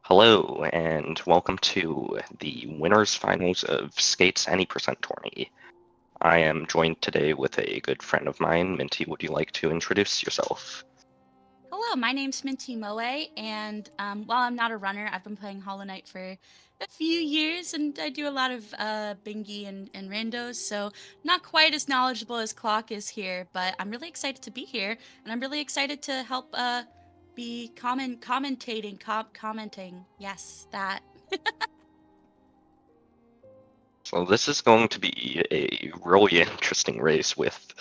Hello, and welcome to the winners finals of Skate's Any Percent Tourney. I am joined today with a good friend of mine. Minty, would you like to introduce yourself? Hello, my name's Minty Moe, and while I'm not a runner, I've been playing Hollow Knight for a few years, and I do a lot of bingy and randos, so not quite as knowledgeable as Clock is here, but I'm really excited to be here, and I'm really excited to help be commenting. Yes, that. So this is going to be a really interesting race with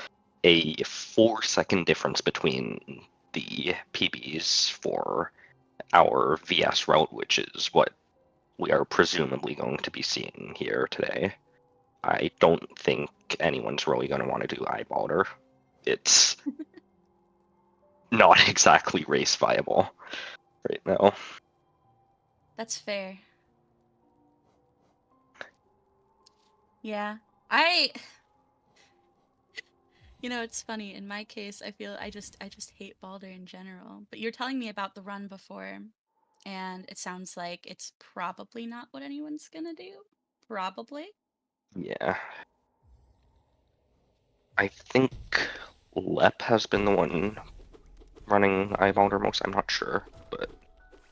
a 4-second difference between the PBs for our VS route, which is what we are presumably going to be seeing here today. I don't think anyone's really going to want to do eyeballer. It's not exactly race viable right now. That's fair. Yeah, I. It's funny. In my case, I feel I just hate Balder in general. But you're telling me about the run before, and it sounds like it's probably not what anyone's gonna do. Probably. Yeah, I think Lep has been the one running eyeballer most. I'm not sure, but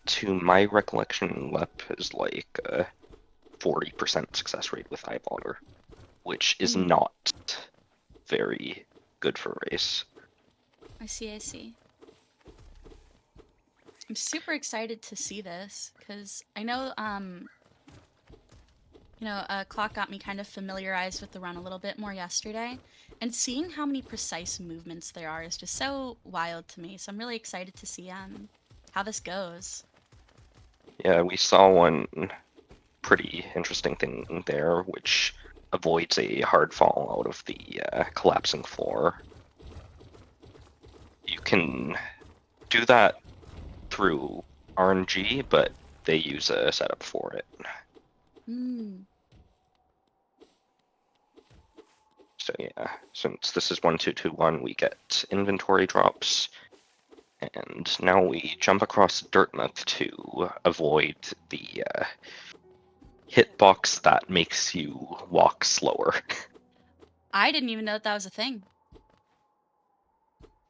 to my recollection, Lep is like a 40% success rate with eyeballer, which is Mm, not very good for a race. I see, I see. I'm super excited to see this because I know Clock got me kind of familiarized with the run a little bit more yesterday, and seeing how many precise movements there are is just so wild to me. So I'm really excited to see how this goes. Yeah, we saw one pretty interesting thing there, which avoids a hard fall out of the collapsing floor. You can do that through RNG, but they use a setup for it. Hmm. So yeah, since this is 1-2-2-1, we get inventory drops, and now we jump across Dirtmouth to avoid the hitbox that makes you walk slower. I didn't even know that was a thing.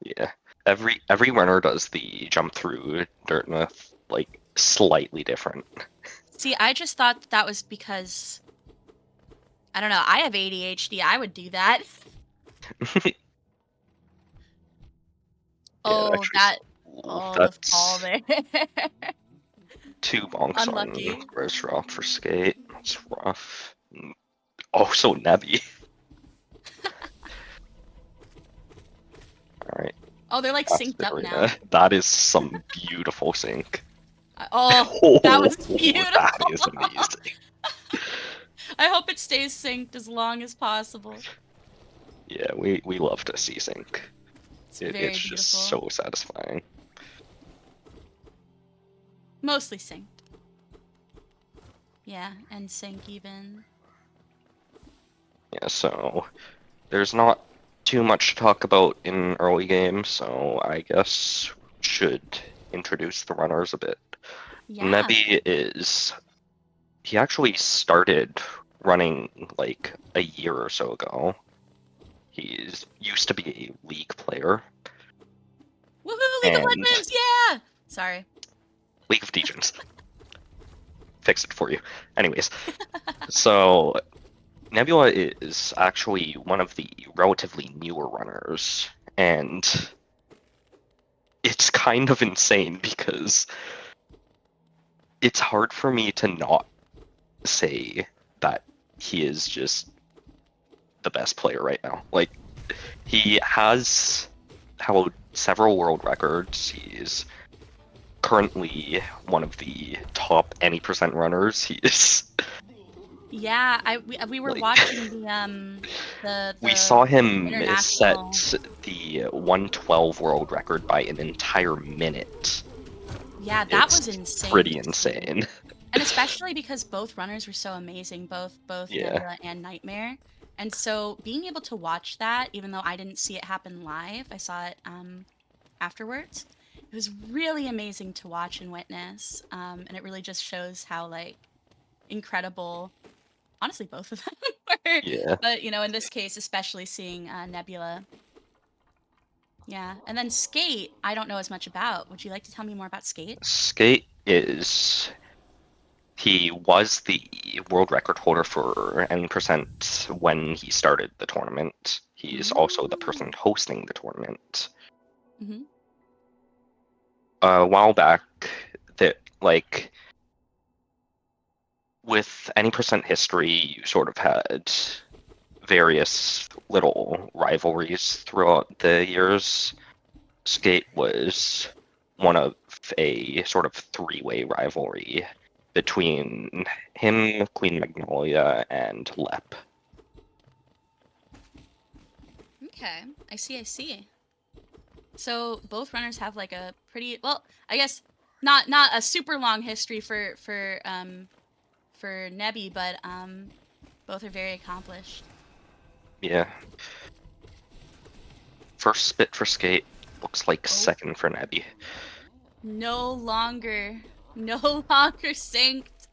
Yeah, every runner does the jump through Dirtmouth like slightly different. See, I just thought that was because I don't know. I have ADHD. I would do that. Yeah, it Oh, actually, that. Oh, the fall that's there. 2 bonks on Unlucky. first drop for skate. That's rough. Oh, so Nebby. All right. Oh, they're like Past synced the up arena. now. That is some beautiful sync. Oh, that Oh, was that beautiful. is amazing. I hope it stays synced as long as possible. Yeah, we love to see sync. It's It's very just beautiful. so satisfying. Mostly synced. Yeah, and sync even. Yeah, so there's not too much to talk about in early game, so I guess should introduce the runners a bit. Yeah. Nebby is he actually started running like a year or so ago. He's used to be a league player Woohoo, League of and Legends, yeah! Sorry. League of Legends. Fix it for you. Anyways, so Nebula is actually one of the relatively newer runners, and it's kind of insane because it's hard for me to not say that he is just the best player right now. Like, he has held several world records. He's currently one of the top any percent runners. He is Yeah, we were like watching the we saw the him international. set the 112 world record by an entire minute. Yeah, that was It's insane pretty to see. insane. And especially because both runners were so amazing, both Yeah. Nebula and Nightmare. And so being able to watch that, even though I didn't see it happen live, I saw it afterwards. It was really amazing to watch and witness, and it really just shows how like incredible, honestly, both of them were. Yeah. But in this case, especially seeing Nebula. Yeah, and then Skate, I don't know as much about. Would you like to tell me more about Skate? Skate is he was the world record holder for N% when he started the tournament. He is also the person Mm. hosting the tournament. Mm-hmm. A while back, that like with N% history, you sort of had various little rivalries throughout the years. Skate was one of a sort of three-way rivalry between him, Queen Magnolia, and Lep. Okay, I see. I see. So both runners have like a pretty well, I guess not a super long history for Nebby, but both are very accomplished. Yeah. First spit for Skate, looks like Oh, second for Nebby. no longer, no longer synced.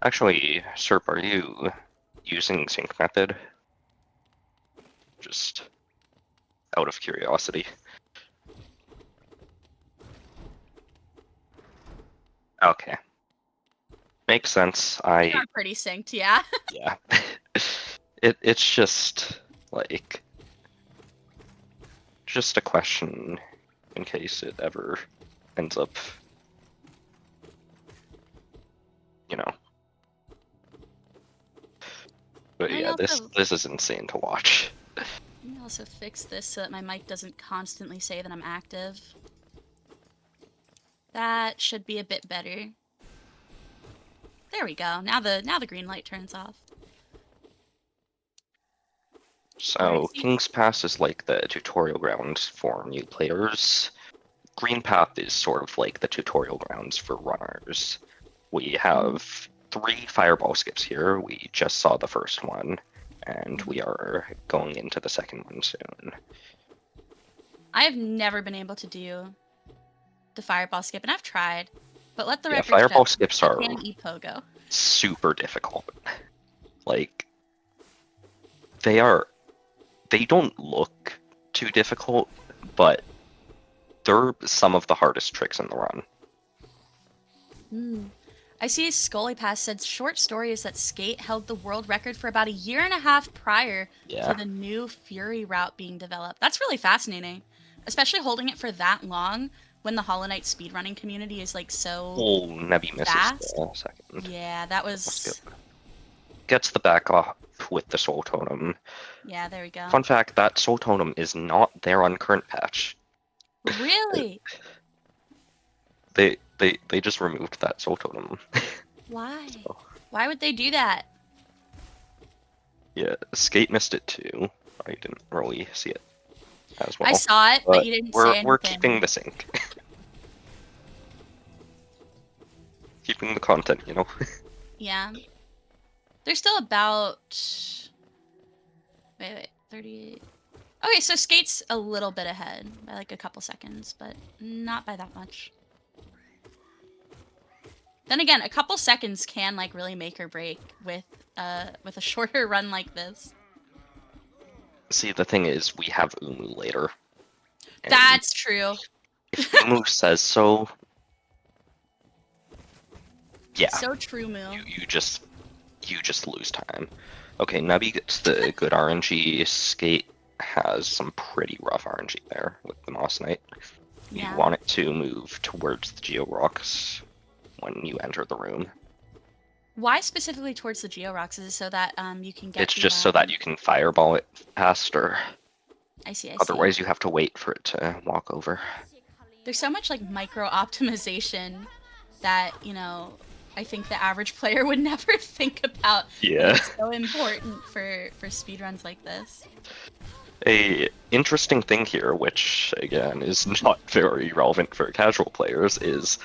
Actually, Serp, are you using sync method? Just out of curiosity. Okay. Makes sense. They are pretty synced, yeah. Yeah. It's just like just a question in case it ever ends up, you know. But Let me yeah, this also this is insane to watch. let me also fix this so that my mic doesn't constantly say that I'm active. That should be a bit better. There we go. Now the green light turns off. All right. So King's Pass is like the tutorial grounds for new players. Green Path is sort of like the tutorial grounds for runners. We have 3 fireball skips here. We just saw the first one, and we are going into the second one soon. I have never been able to do the fireball skip, and I've tried, but let the Yeah, record show fireball skips I are can eat pogo. super difficult. Like, they don't look too difficult, but they're some of the hardest tricks in the run. I see Scully Pass said short story is that Skate held the world record for about a year and a half prior Yeah. to the new Fury route being developed. That's really fascinating, especially holding it for that long when the Hollow Knight speedrunning community is like so Oh, Nebby misses fast. the second. Yeah, that was. Gets the back off with the Soul Totem. Yeah, there we go. Fun fact, that Soul Totem is not there on current patch. Really? They just removed that Soul Totem. Why? So, Why would they do that? yeah, Skate missed it too. I didn't really see it as well. I saw it, but you didn't say anything. We're keeping the sync. Keeping the content, you know? Yeah. They're still about. Wait, 38. Okay, so Skate's a little bit ahead by like a couple seconds, but not by that much. Then again, a couple seconds can like really make or break with a shorter run like this. See, the thing is, we have Umu later. And That's true. if Umu says so, yeah. So true, Moo. You just lose time. Okay, Nubby gets the good RNG. Skate has some pretty rough RNG there with the Moss Knight. Yeah. You want it to move towards the Geo Rocks when you enter the room. Why specifically towards the Geo Rocks? Is it so that you can get? It's just so that you can fireball it faster. I see. Otherwise, you have to wait for it to walk over. There's so much like micro optimization that I think the average player would never think about. Yeah. And it's so important for speedruns like this. A interesting thing here, which again is not very relevant for casual players, is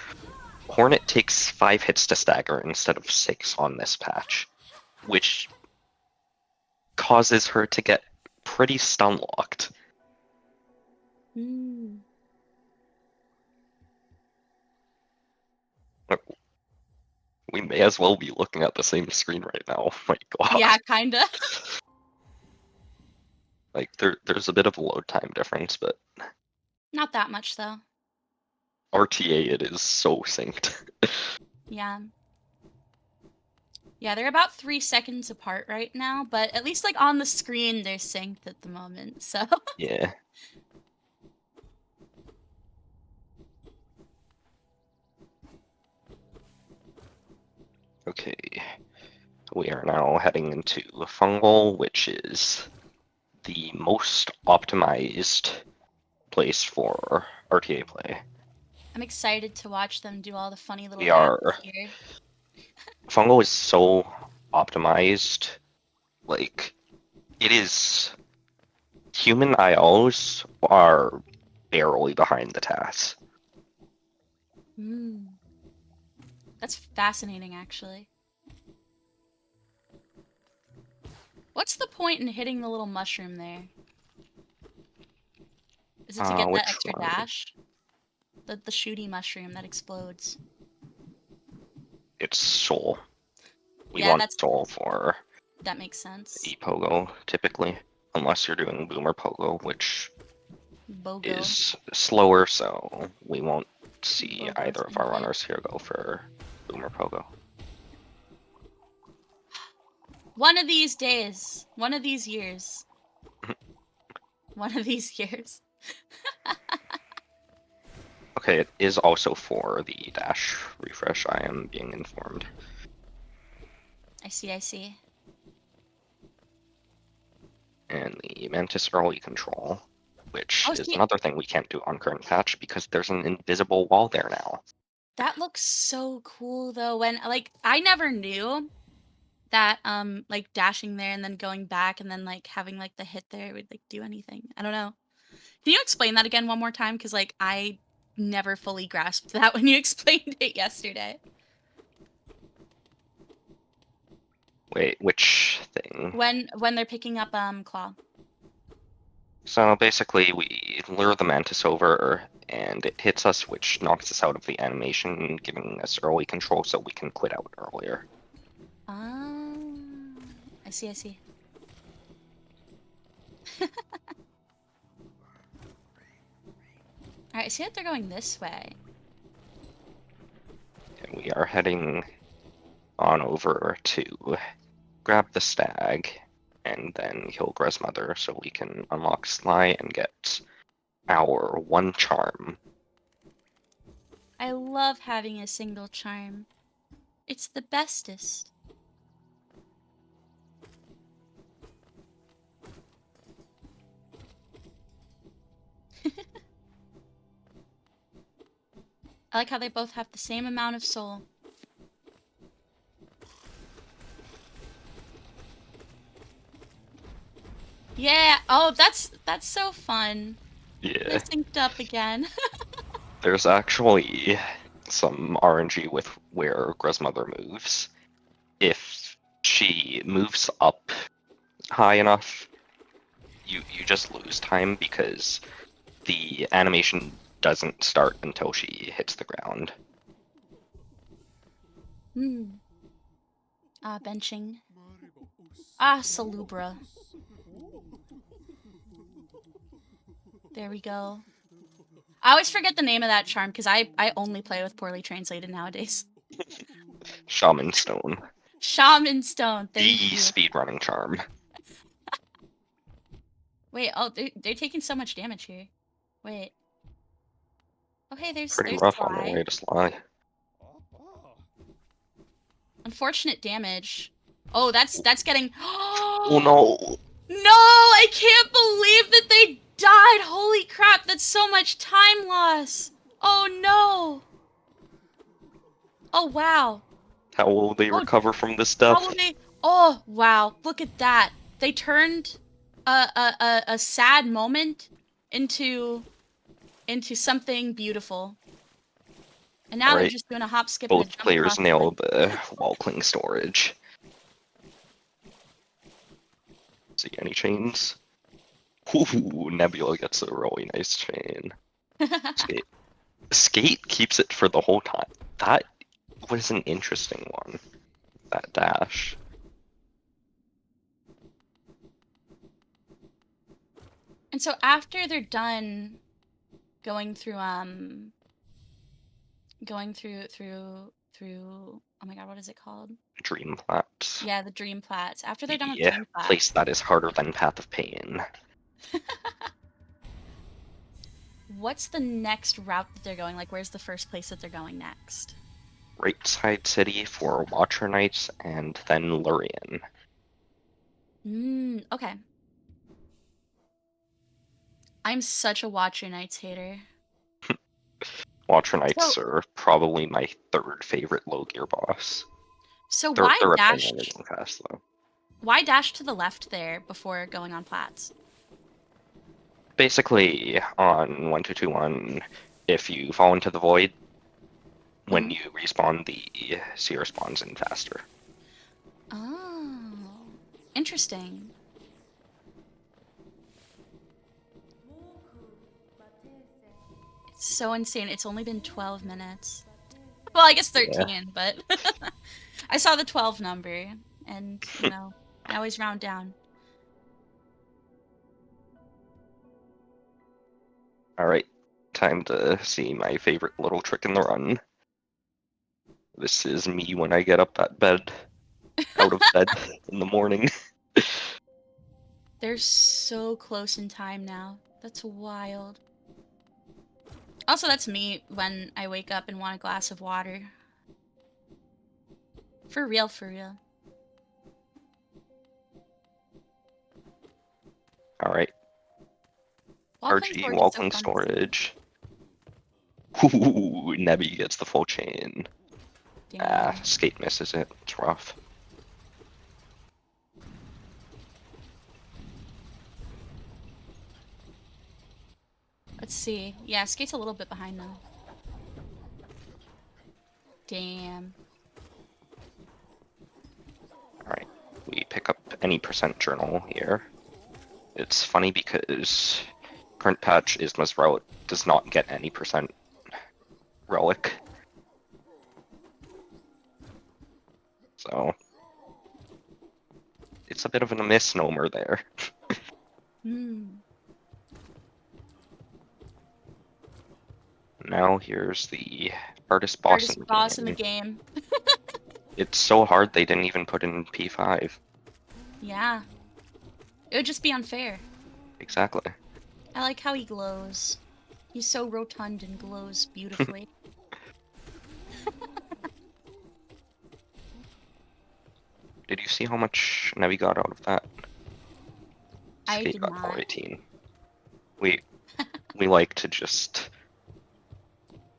Hornet takes 5 hits to stagger instead of 6 on this patch, which causes her to get pretty stun locked. We may as well be looking at the same screen right now. Oh my god. Yeah, kinda. Like there's a bit of a load time difference, but Not that much though. RTA it is so synced. Yeah. Yeah, they're about 3 seconds apart right now, but at least like on the screen they're synced at the moment. So Yeah. Okay. We are now heading into Fungal, which is the most optimized place for RTA play. I'm excited to watch them do all the funny little We dashes are here. Fungal is so optimized, like it is human IOs are barely behind the task. Mm. That's fascinating, actually. What's the point in hitting the little mushroom there? Is it to get that Which extra one? dash? The shooty mushroom that explodes. It's Soul. We Yeah, want Soul for that makes sense. E-Pogo, typically. Unless you're doing Boomer Pogo, which Bogo. is slower, so we won't see Bogo's either of our invite. runners here go for Boomer Pogo. One of these days. One of these years. One of these years. Okay, it is also for the dash refresh, I am being informed. I see, I see. And the Mantis early control, which Oh, is see, another thing we can't do on current patch because there's an invisible wall there now. that looks so cool though. When like I never knew that like dashing there and then going back and then like having like the hit there would like do anything. I don't know. Can you explain that again one more time? Because like I never fully grasped that when you explained it yesterday. Wait, which thing? When they're picking up claw. So basically, we lure the Mantis over, and it hits us, which knocks us out of the animation, giving us early control so we can quit out earlier. Ah, I see, I see. All right, I see that they're going this way. And we are heading on over to grab the stag, and then kill Grezmother so we can unlock Sly and get our one charm. I love having a single charm. It's the bestest. I like how they both have the same amount of soul. Yeah. Oh, that's so fun. They're Yeah, synced up again. there's actually some RNG with where Grezmother moves. If she moves up high enough, you just lose time because the animation doesn't start until she hits the ground. Hmm. Ah, benching. Ah, Salubra. There we go. I always forget the name of that charm because I only play with poorly translated nowadays. Shaman Stone, Shaman Stone. the Thank you. speedrunning charm. Wait. Oh, they're taking so much damage here. Wait. Oh, hey, Pretty there's rough on their Sly. way to Sly. Unfortunate damage. Oh, that's getting. Oh no! No, I can't believe that they died. Holy crap, that's so much time loss. Oh no. Oh wow. How will they Oh, recover from this how will death? they? Oh wow, look at that. They turned a sad moment into something beautiful. And now they're Alright, just doing a hop, skip, and a both jump across players the nailed ledge. the wall cling storage. See any chains? Ooh, Nebula gets a really nice chain. Skate. Skate keeps it for the whole time. That was an interesting one, that dash. And so after they're done going through oh my god, what is it called? Dream Plats. Yeah, the dream plats. After they're done with The dream place plats. that is harder than Path of Pain. What's the next route that they're going? Like, where's the first place that they're going next? Right Side City for Watcher Knights, and then Lurien. Okay. I'm such a Watcher Knights hater. Watcher So, Knights are probably my third favorite low gear boss. so Their, why their dash? opinion isn't fast though. Why dash to the left there before going on plats? Basically, on 1221, if you fall into the void, when Mhm. you respawn, the seer spawns in faster. Oh, interesting. It's so insane. It's only been 12 minutes. Well, I guess Yeah. 13, but I saw the 12 number, and, you know, I always round down. Alright, time to see my favorite little trick in the run. This is me when I get up out of bed in the morning. They're so close in time now. That's wild. Also, that's me when I wake up and want a glass of water. For real, for real. Alright, Walking RG, storage is so walking fun too. storage. Ooh, Nebby gets the full chain. Damn. Skate misses it. It's rough. Let's see. Yeah, Skate's a little bit behind now. Damn. Alright, we pick up any percent journal here. It's funny because current patch Isma's relic does not get any percent relic. So it's a bit of a misnomer there. Now here's the hardest boss Hardest in the boss in the game. game. It's so hard they didn't even put in P5. Yeah. It would just be unfair. Exactly. I like how he glows. He's so rotund and glows beautifully. Did you see how much Nevi got out of that? I Skate did got not. 418. We like to just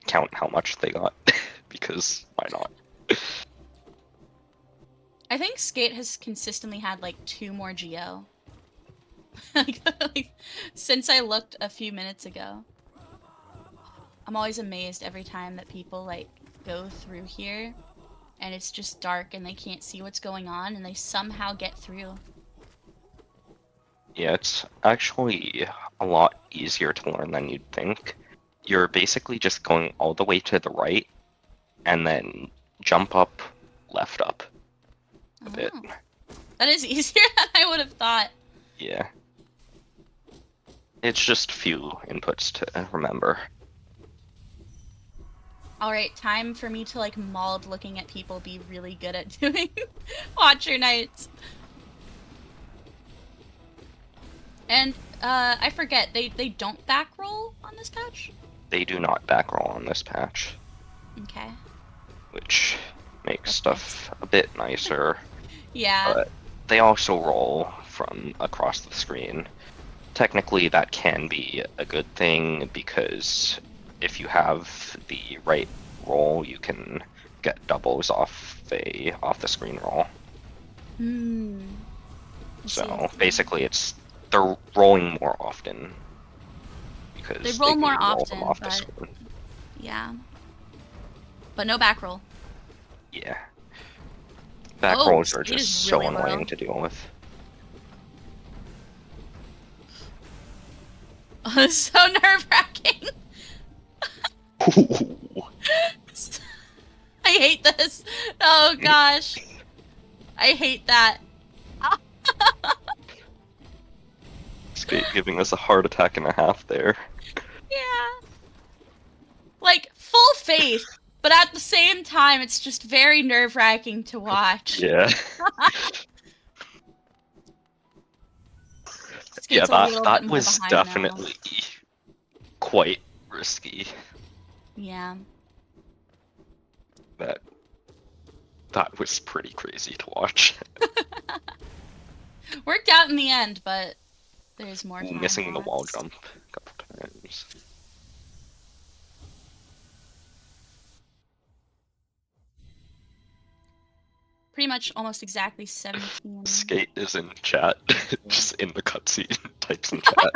count how much they got because why not? I think Skate has consistently had like 2 more Geo. like, since I looked a few minutes ago. I'm always amazed every time that people like go through here and it's just dark and they can't see what's going on and they somehow get through. Yeah, it's actually a lot easier to learn than you'd think. You're basically just going all the way to the right and then jump up, left up a bit. Oh. That is easier than I would have thought. Yeah. It's just few inputs to remember. Alright, time for me to like mauled looking at people be really good at doing Watcher Nights. And I forget, they don't back roll on this patch? They do not back roll on this patch. Okay. Which makes That's stuff a bit nicer. Yeah. But they also roll from across the screen. Technically, that can be a good thing because if you have the right roll, you can get doubles off the screen roll. So basically, they're rolling more often because they roll can more roll often, them off the but screen. yeah. But no back roll. Yeah. Back Oh, rolls are Skate is just so really annoying low. to deal with. So nerve-wracking. I hate this. Oh gosh. I hate that. Skate giving us a heart attack and a half there. Yeah. Like, full faith, but at the same time, it's just very nerve-wracking to watch. Yeah. Yeah, Skate's a little bit that more was behind now. definitely quite risky. Yeah. That was pretty crazy to watch. Worked out in the end, but there's more Ooh, time missing the wall lost. jump a couple times. Pretty much almost exactly 17. Skate is in chat, just in the cutscene, types in chat.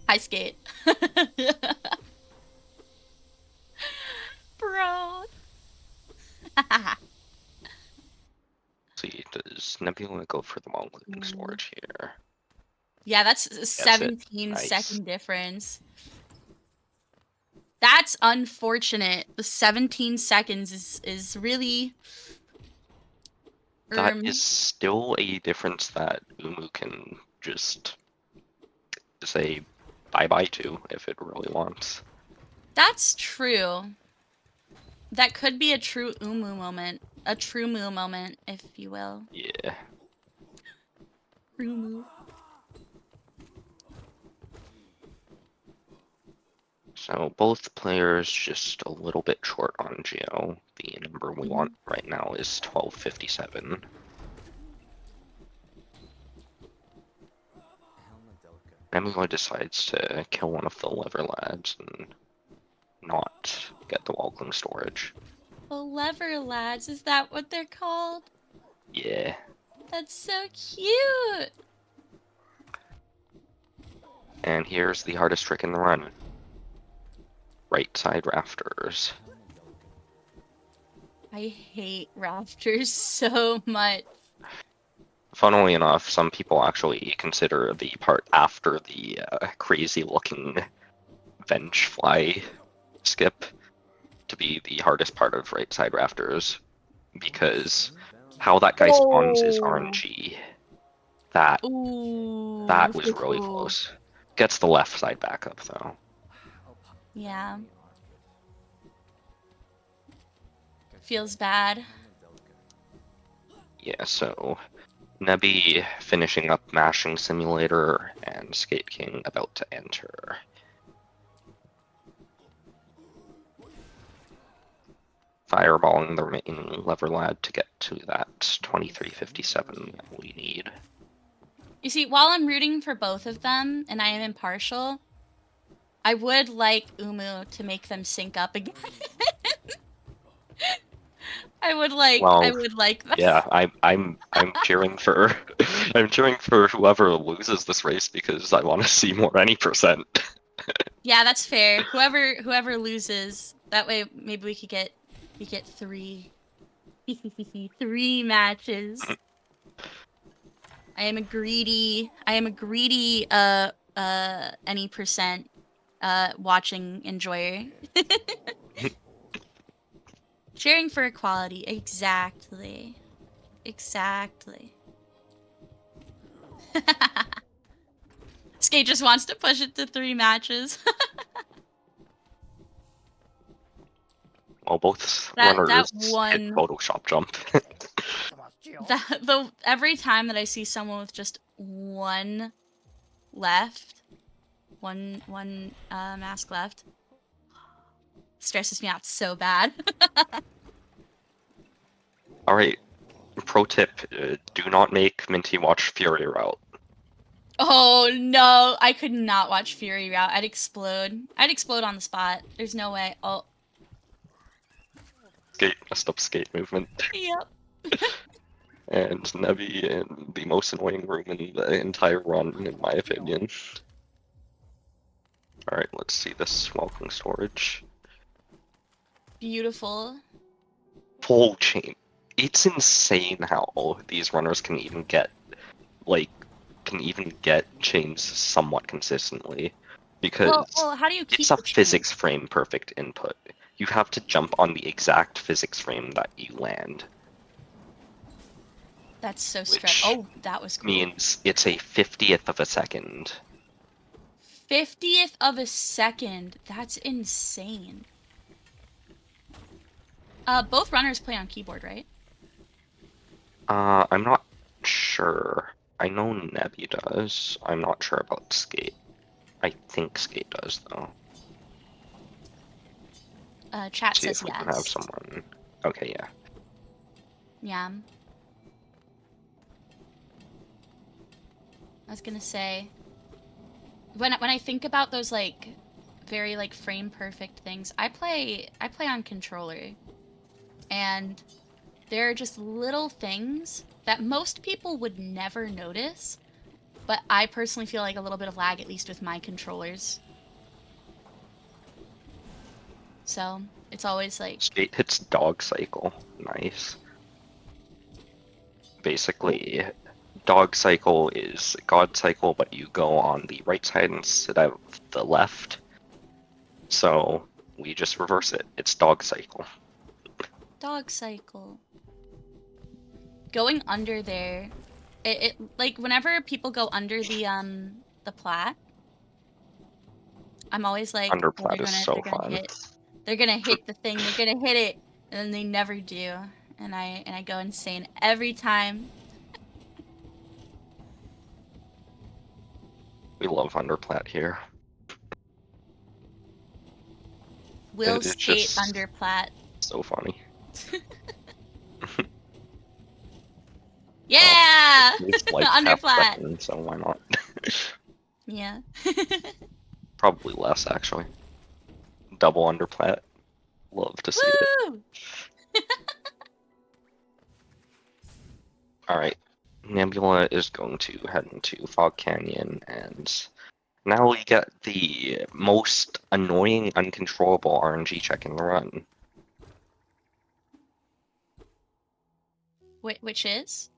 Hi, Skate. Bro. See, does Nebula go for the wall clicking storage here? Yeah, that's a Gets it. 17-second Nice. difference. That's unfortunate. The 17 seconds is really... That is still a difference that Umu can just say bye-bye to if it really wants. That's true. That could be a true Umu moment. A true Mu moment, if you will. Yeah. True Mu. So both players just a little bit short on Geo. The number we want right now is 1257. Nebula decides to kill one of the lever lads and not get the wall cling storage. The lever lads, is that what they're called? Yeah. That's so cute! And here's the hardest trick in the run. Right side rafters. I hate rafters so much. Funnily enough, some people actually consider the part after the crazy looking venge fly skip to be the hardest part of right side rafters, because how that guy spawns is RNG. That was really close. Gets the left side back up though. Yeah. Feels bad. Yeah, so Nebby finishing up Mashing Simulator and Skate King about to enter. Fireballing the remaining lever lad to get to that 2357 that we need. You see, while I'm rooting for both of them, and I am impartial, I would like Umu to make them sync up again. I would like that. Yeah, I'm cheering for I'm cheering for whoever loses this race because I want to see more any percent. Yeah, that's fair. Whoever loses, that way maybe we get 3 3 matches. I am a greedy any percent watching enjoyer. Cheering for equality, exactly. Skate just wants to push it to 3 matches. Well, both that runners one hit Photoshop jump. every time that I see someone with just one left, one mask left, stresses me out so bad. All right, pro tip: do not make Minty watch Fury Route. Oh no, I could not watch Fury Route. I'd explode. I'd explode on the spot. There's no way. Oh. Skate messed up skate movement. Yep. And Nevi in the most annoying room in the entire run, in my opinion. Alright, let's see this welcome storage. Beautiful. Full chain. It's insane how these runners can even get, chains somewhat consistently. Because well, how do you keep it's a the chain? physics frame perfect input. you have to jump on the exact physics frame that you land, That's so stress. which Oh, that was cool. means it's a 50th of a second. 50th of a second. That's insane. Both runners play on keyboard, right? I'm not sure. I know Nebby does. I'm not sure about Skate. I think Skate does, though. Chat See says if we can have yes. someone. Okay, yeah. Yeah. I was gonna say, when I think about those like very like frame perfect things, I play on controller, and there are just little things that most people would never notice, but I personally feel like a little bit of lag, at least with my controllers. So it's always like, Skate hits dog cycle. Nice. Basically, dog cycle is God cycle, but you go on the right side instead of the left. So we just reverse it. It's dog cycle. dog cycle. Going under there, it like whenever people go under the plat, I'm always like, oh, Underplat is so they're gonna fun. hit the thing, they're gonna hit it, and then they never do, and I go insane every time. We love underplat here. Will It's skate just under plat. so funny. Yeah, It's like under half plat. second, so why not? Yeah. Probably less, actually. Double underplat. Love to see it. Woo! Alright. Nebula is going to head into Fog Canyon, and now we get the most annoying, uncontrollable RNG check in the run. Which is?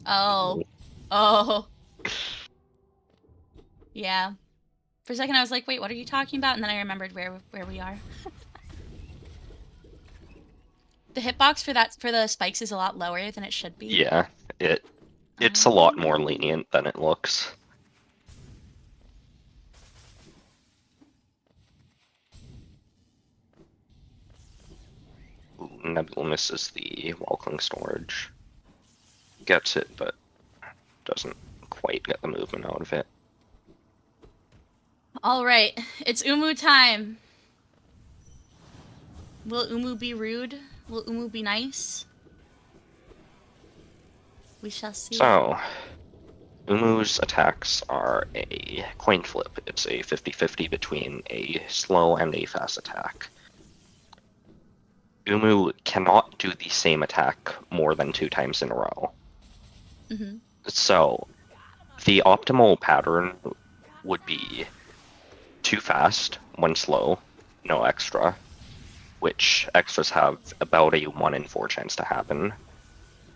Oh. Oh. Yeah. For a second, I was like, wait, what are you talking about? And then I remembered where we are. The hitbox for the spikes is a lot lower than it should be. Yeah, it's a lot more lenient than it looks. Ooh, Nebula misses the Welcome storage. Gets it, but doesn't quite get the movement out of it. All right, it's Umu time. Will Umu be rude? Will Umu be nice? We shall see. So, Umu's attacks are a coin flip. It's a 50-50 between a slow and a fast attack. Umu cannot do the same attack more than 2 times in a row. Mm-hmm. So, the optimal pattern would be 2 fast, 1 slow, no extra, which extras have about a 1 in 4 chance to happen.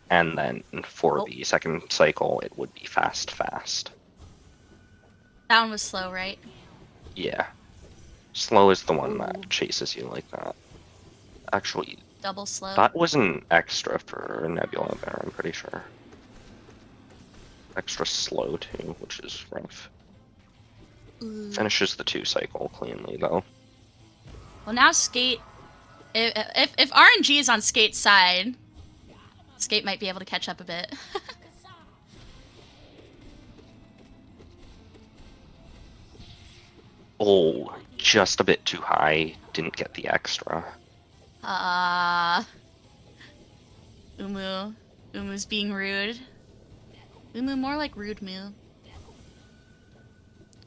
And then for the second cycle, it would be fast, fast. That one was slow, right? Yeah. Slow is the one that chases you like that. Actually, double slow. that was an extra for Nebula there, I'm pretty sure. Extra slow too, which is rough. Ooh. Finishes the 2 cycle cleanly though. Well, now Skate, if RNG is on Skate's side, Skate might be able to catch up a bit. Oh, just a bit too high. Didn't get the extra. Umu's being rude. Umu, more like rude Moo.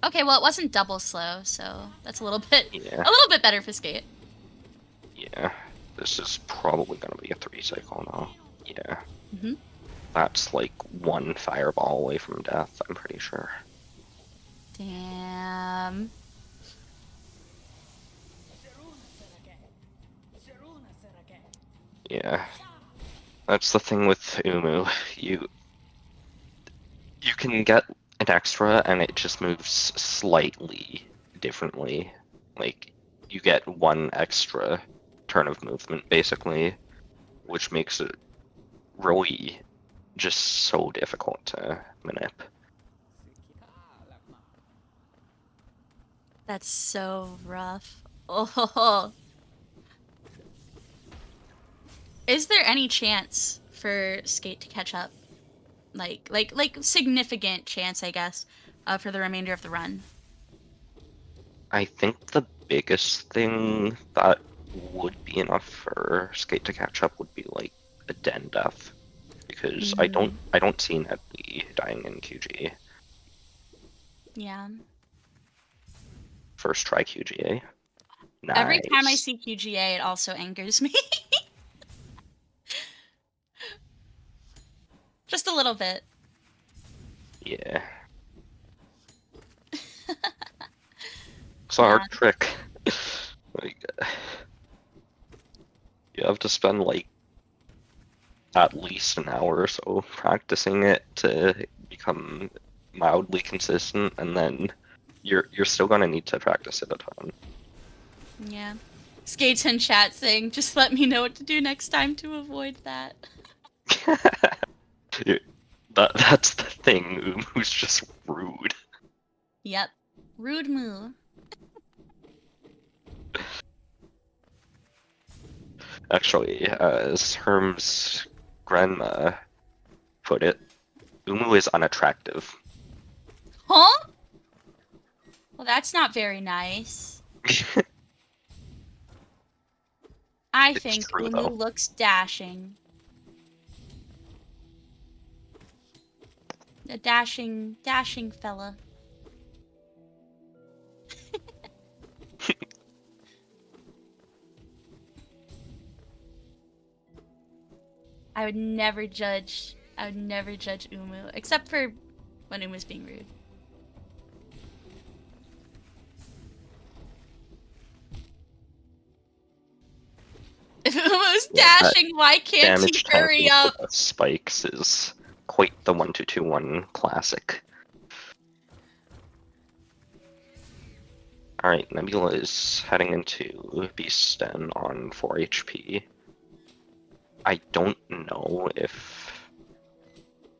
Okay, well, it wasn't double slow, so that's a little bit better for Skate. Yeah, this is probably gonna be a 3 cycle now. Yeah. Mm-hmm. That's like 1 fireball away from death, I'm pretty sure. Damn. Yeah. That's the thing with Umu. You can get an extra and it just moves slightly differently. Like, you get one extra turn of movement, basically, which makes it really just so difficult to manip. That's so rough. Oh, is there any chance for Skate to catch up? Like significant chance, I guess, for the remainder of the run. I think the biggest thing that would be enough for Skate to catch up would be like a den death, because Mm, I don't see Nebula dying in QG. yeah. First try QGA. Every time I Nice. see QGA, it also angers me. Just a little bit. Yeah. It's a Yeah. hard trick. Like, you have to spend like at least an hour or so practicing it to become mildly consistent, and then you're still gonna need to practice it a ton. Yeah. Skates in chat saying, just let me know what to do next time to avoid that. That's the thing. Who's just rude. Yep. Rude moo. Actually, as Herm's grandma put it, Umu is unattractive. Huh? Well, that's not very nice. I It's think true Umu though. looks dashing. A dashing fella. I would never judge Umu, except for when Umu's being rude. If Umu's Yeah, that dashing, why can't he damage hurry tanking for up? the spikes is quite the 1-2-2-1 classic. Alright, Nebula is heading into Beast Den on 4 HP. I don't know if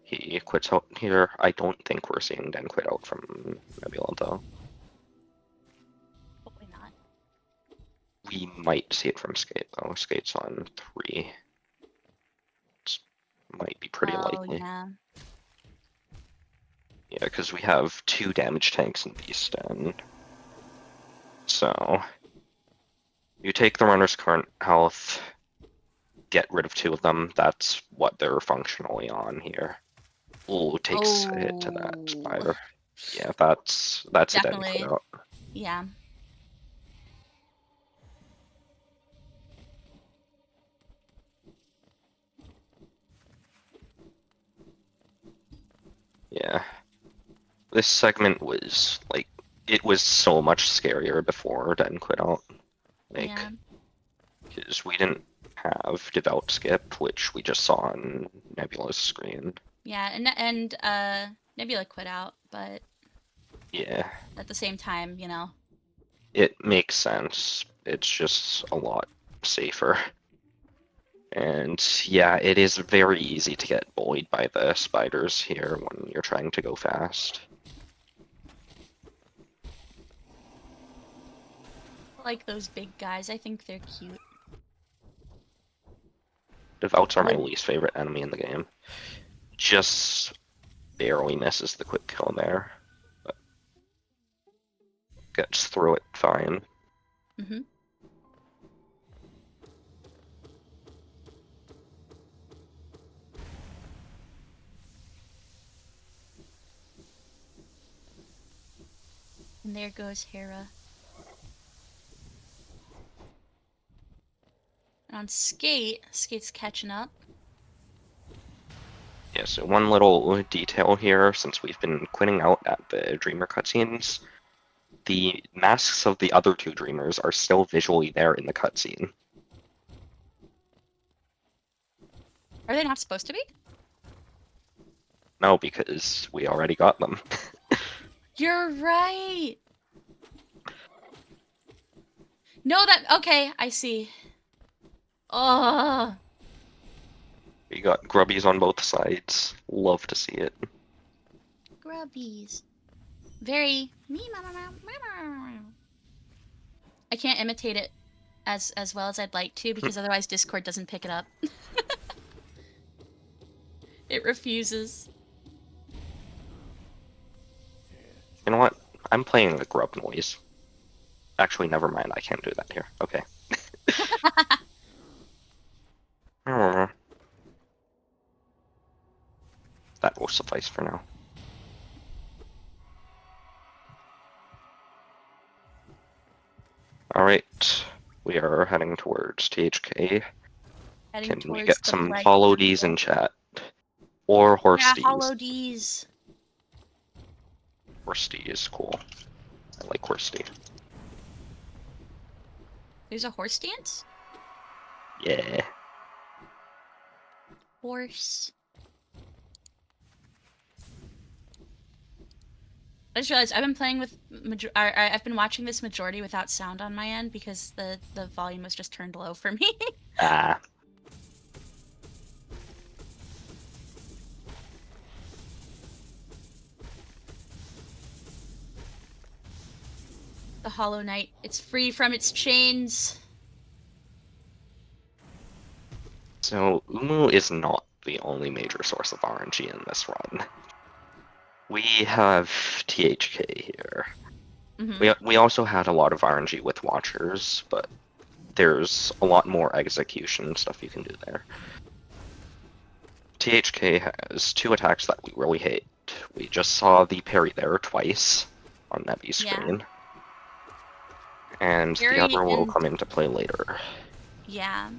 he quits out here. I don't think we're seeing Den quit out from Nebula though. Probably not. We might see it from Skate though. Skate's on 3. It's, might be pretty Oh, likely. yeah. Yeah, because we have 2 damage tanks in Beast Den. So you take the runner's current health, get rid of 2 of them. That's what they're functionally on here. Ooh, takes a hit to that Oh. spider. Yeah, that's a dead quit Definitely. out. Yeah. Yeah. This segment was like it was so much scarier before Den quit out. Like, Yeah. because we didn't have devout skip, which we just saw on Nebula's screen. Yeah, and Nebula quit out, but Yeah, at the same time, you know. it makes sense. It's just a lot safer. And yeah, it is very easy to get bullied by the spiders here when you're trying to go fast. I like those big guys. I think they're cute. Devouts are my Would least favorite enemy in the game. Just barely misses the quick kill there. But gets through it fine. mm-hmm. And there goes Hera. And on Skate's catching up. Yeah, so one little detail here, since we've been quitting out at the Dreamer cutscenes, the masks of the other 2 Dreamers are still visually there in the cutscene. Are they not supposed to be? No, because we already got them. You're right. No, okay, I see. Oh, We got grubbies on both sides. Love to see it. grubbies. Very me. I can't imitate it as well as I'd like to because otherwise Discord doesn't pick it up. It refuses. You know what? I'm playing the grub noise. Actually, never mind. I can't do that here. Okay. That will suffice for now. Alright. We are heading towards THK. Heading Can we towards get the some Blood hollow Ds in Temple. chat? Or horse Yeah, Ds. hollow Ds. Horse D is cool. I like horse D. There's a horse dance? Yeah. Horse. I just realized I've been playing with I've been watching this majority without sound on my end because the volume was just turned low for me. Ah. The Hollow Knight, it's free from its chains. So, Umu is not the only major source of RNG in this run. We have THK here. We also had a lot of RNG with Watchers, but there's a lot more execution stuff you can do there. THK has two attacks that we really hate. We just saw the parry there twice on Nebby's screen. And Parry the other will and... come into play later. Yeah.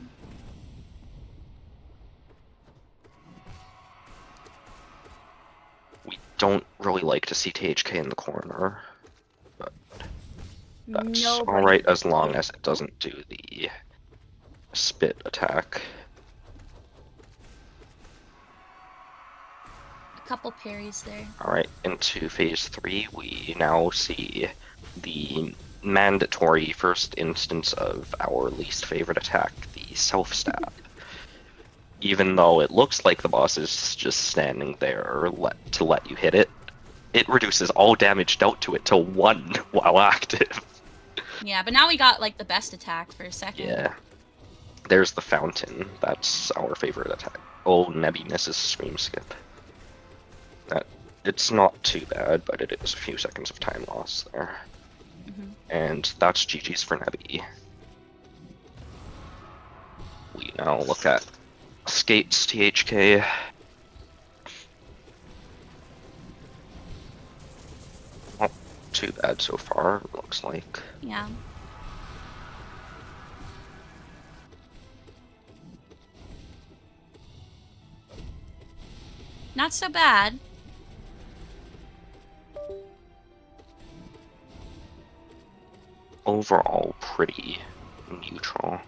We don't really like to see THK in the corner, but that's alright as long as it doesn't do the spit attack. A couple parries there. Alright, into phase 3, we now see the mandatory first instance of our least favorite attack, the self-stab. Even though it looks like the boss is just standing there to let you hit it, it reduces all damage dealt to it to 1 while active. Yeah, but now we got like the best attack for a second. Yeah. There's the fountain. That's our favorite attack. Oh, Nebby misses Scream Skip. It's not too bad, but it is a few seconds of time loss there. And that's GG's for Nebby. We now look at Skate's THK. Not too bad so far, it looks like. Yeah. Not so bad. Overall, pretty neutral.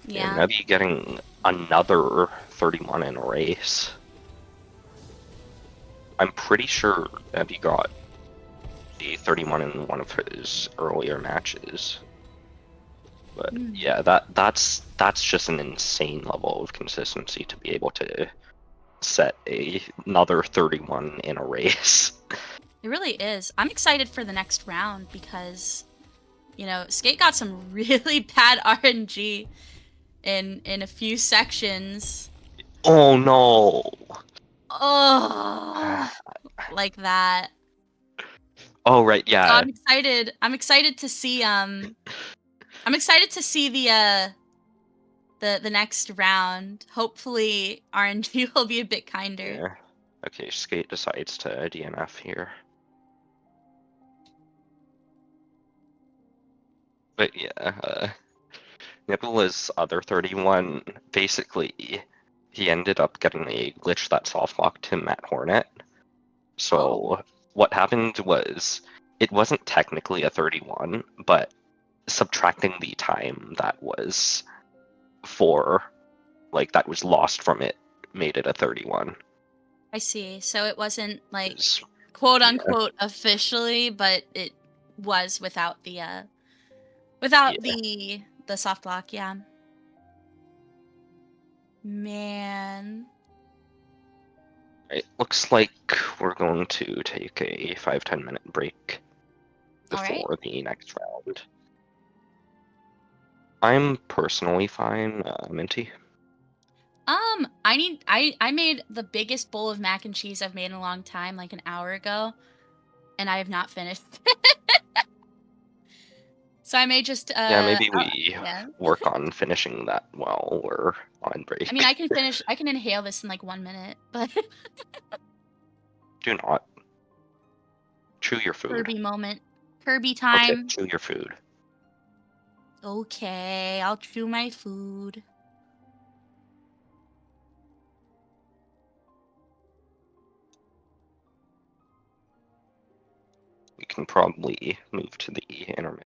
Yeah. Nebby getting another 31 in a race. I'm pretty sure Nebby got the 31 in one of his earlier matches. But yeah, that's just an insane level of consistency to be able to set another 31 in a race. It really is. I'm excited for the next round because, you know, Skate got some really bad RNG in a few sections. Oh no! Oh, like that. Oh right, yeah. So I'm excited. I'm excited to see the next round. Hopefully RNG will be a bit kinder. Yeah. Okay, Skate decides to DNF here. But yeah, Nebula's other 31, basically, he ended up getting a glitch that softlocked him at Hornet. So what happened was, it wasn't technically a 31, but subtracting the time that was that was lost from it, made it a 31. I see. So it wasn't like quote unquote officially, but it was without the Without Yeah. the soft lock, yeah. Man. It looks like we're going to take a 5-10 minute break All right. before the next round. I'm personally fine, Minty. I made the biggest bowl of mac and cheese I've made in a long time, like an hour ago, and I have not finished. So I may just Yeah, maybe we yeah. work on finishing that while we're on I mean, break. I can inhale this in like 1 minute, but Do not chew your food. Kirby moment. Kirby Okay, time. chew your food. Okay, I'll chew my food. We can probably move to the intermittent.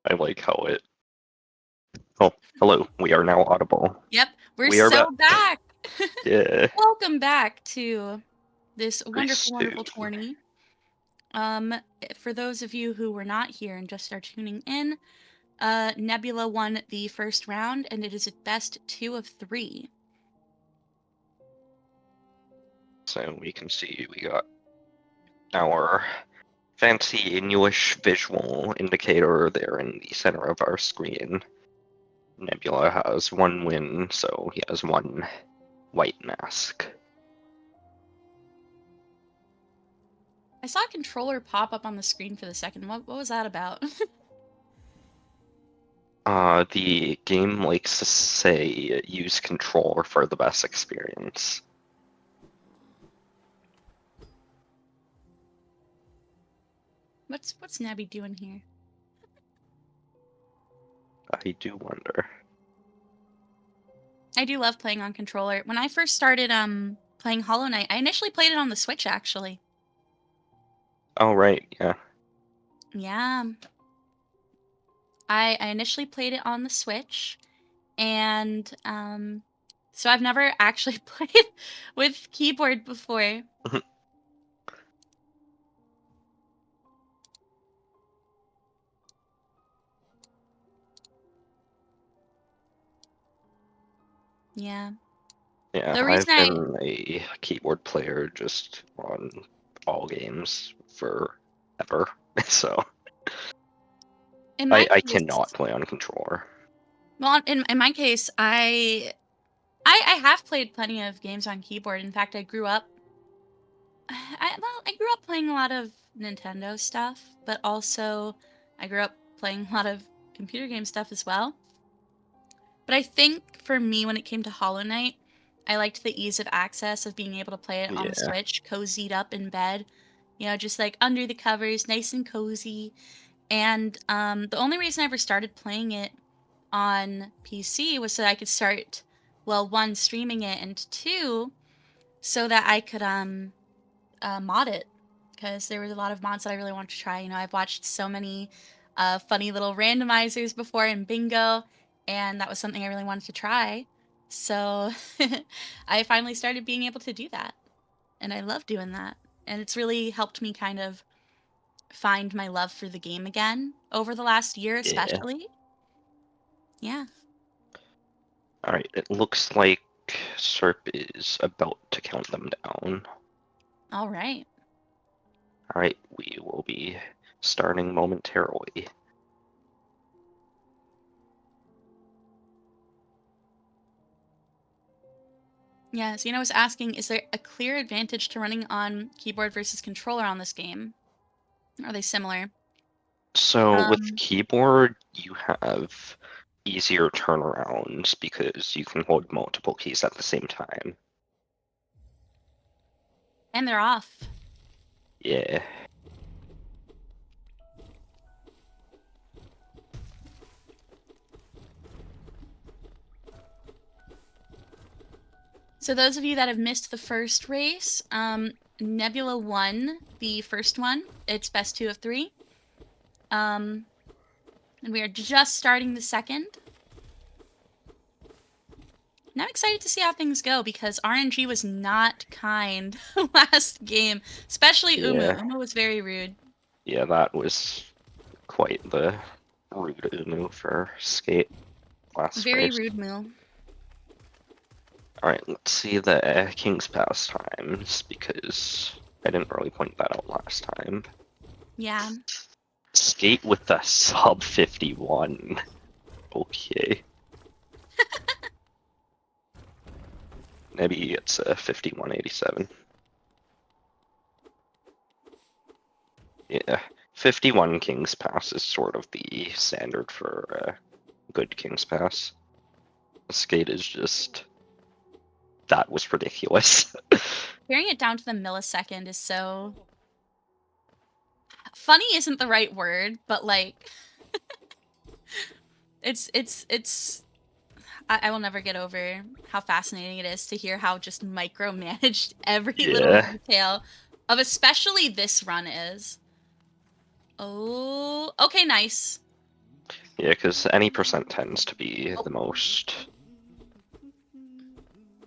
I like how it. Oh, hello. We are now audible. Yep, we're We are so back. back. Yeah. Welcome back to this Grease wonderful, stew. wonderful tourney. For those of you who were not here and just are tuning in, Nebula won the first round, and it is at best 2 of 3. So we can see we got our fancy newish visual indicator there in the center of our screen. Nebula has 1 win, so he has 1 white mask. I saw a controller pop up on the screen for the second. What was that about? The game likes to say use controller for the best experience. What's Nabby doing here? I do wonder. I do love playing on controller. When I first started playing Hollow Knight, I initially played it on the Switch actually. Oh, right, yeah. Yeah. I initially played it on the Switch, and so I've never actually played with keyboard before. Yeah. Yeah, The I've reason I been a keyboard player just on all games forever, so in my I case, cannot play on controller. well, in my case, I have played plenty of games on keyboard. In fact, I grew up I grew up playing a lot of Nintendo stuff, but also I grew up playing a lot of computer game stuff as well. But I think for me, when it came to Hollow Knight, I liked the ease of access of being able to play it on the Yeah, Switch, cozied up in bed, just like under the covers, nice and cozy. And the only reason I ever started playing it on PC was so that I could start, well, one, streaming it, and two, so that I could mod it, because there was a lot of mods that I really wanted to try. I've watched so many funny little randomizers before in Bingo, and that was something I really wanted to try. So I finally started being able to do that, and I love doing that. And it's really helped me kind of find my love for the game again over the last year, yeah. especially. Yeah. Alright, it looks like Serp is about to count them down. All right. Alright, we will be starting momentarily. Yeah, Zena was asking, is there a clear advantage to running on keyboard versus controller on this game? Are they similar? So with Um, keyboard, you have easier turnarounds because you can hold multiple keys at the same time. and they're off. Yeah. So those of you that have missed the first race, Nebula won the first one. It's best 2 of 3. And we are just starting the second. And I'm excited to see how things go because RNG was not kind last game, especially Umu. Yeah. Umu was very rude. Yeah, that was quite the rude Umu for Skate last Very race. rude Moo. Alright, let's see the King's Pass times because I didn't really point that out last time. Yeah. Skate with the sub 51. Okay. Maybe it's a 5187. Yeah, 51 King's Pass is sort of the standard for a good King's Pass. Skate is just. That was ridiculous. Carrying it down to the millisecond is so... Funny isn't the right word, but like... it's I will never get over how fascinating it is to hear how just micromanaged every little Yeah. detail of especially this run is. Oh, okay, nice. Yeah, because any percent tends to be the most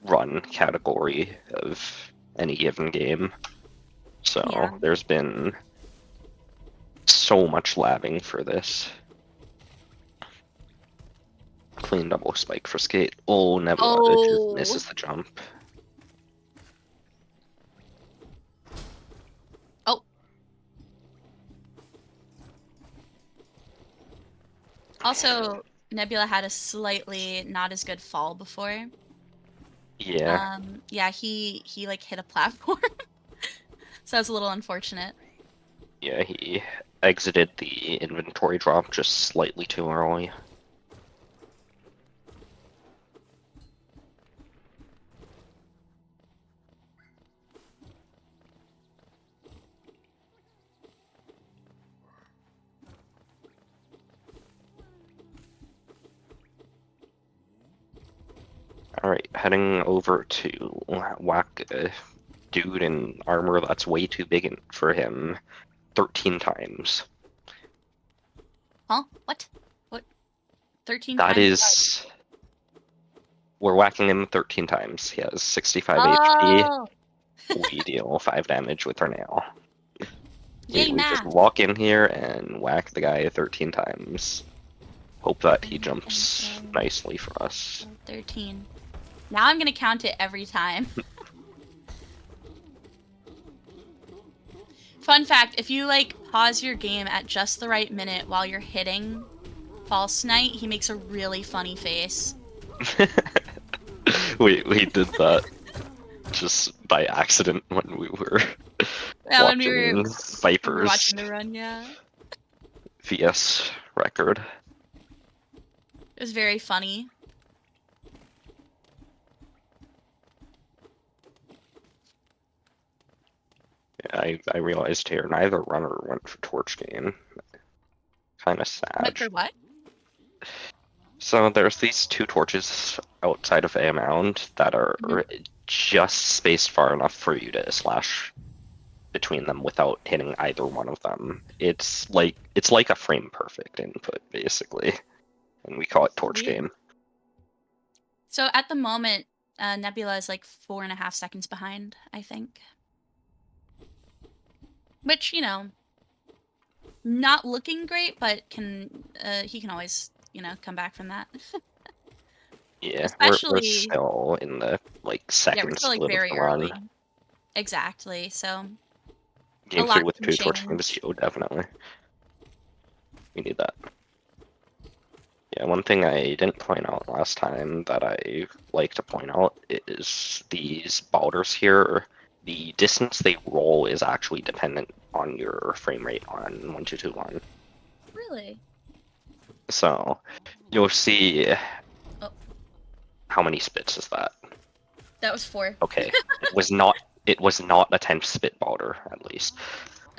run category of any given game. So Yeah. there's been so much labbing for this. Clean double spike for skate. Oh, Nebula just Oh. misses the jump. Oh. Also, Nebula had a slightly not as good fall before. Yeah, Yeah, he like hit a platform. So that's a little unfortunate. yeah, he exited the inventory drop just slightly too early. Alright, heading over to whack a dude in armor that's way too big for him 13 times. Huh? What? What? 13 That times what? is... We're whacking him 13 times. He has 65 HP. Oh! We deal 5 damage with our nail. Yay, We just math! walk in here and whack the guy 13 times. Hope that he jumps nicely for us. 13. Now I'm gonna count it every time. Fun fact, if you like pause your game at just the right minute while you're hitting False Knight, he makes a really funny face. we did that just by accident when we were Yeah, when watching we were Viper's watching the run, yeah. VS record. It was very funny. I realized here neither runner went for torch gain. Kind of sad. But for what? So there's these 2 torches outside of a mound that are just spaced far enough for you to slash between them without hitting either one of them. It's like a frame perfect input basically, and we call it torch Weird. game. So at the moment, Nebula is like 4.5 seconds behind, I think. Which, you know, not looking great, but he can always, you know, come back from that. Yeah, we're Especially, still in the like yeah, we're second still like split of very the early. run. Exactly. So a Game 3 lot with can 2 torch games, change. yo, definitely. We need that. Yeah, one thing I didn't point out last time that I like to point out is these boulders here. The distance they roll is actually dependent on your frame rate on 1221. Really? So you'll see Oh, how many spits is that? that was 4. Okay, it was not a 10 spit boulder at least.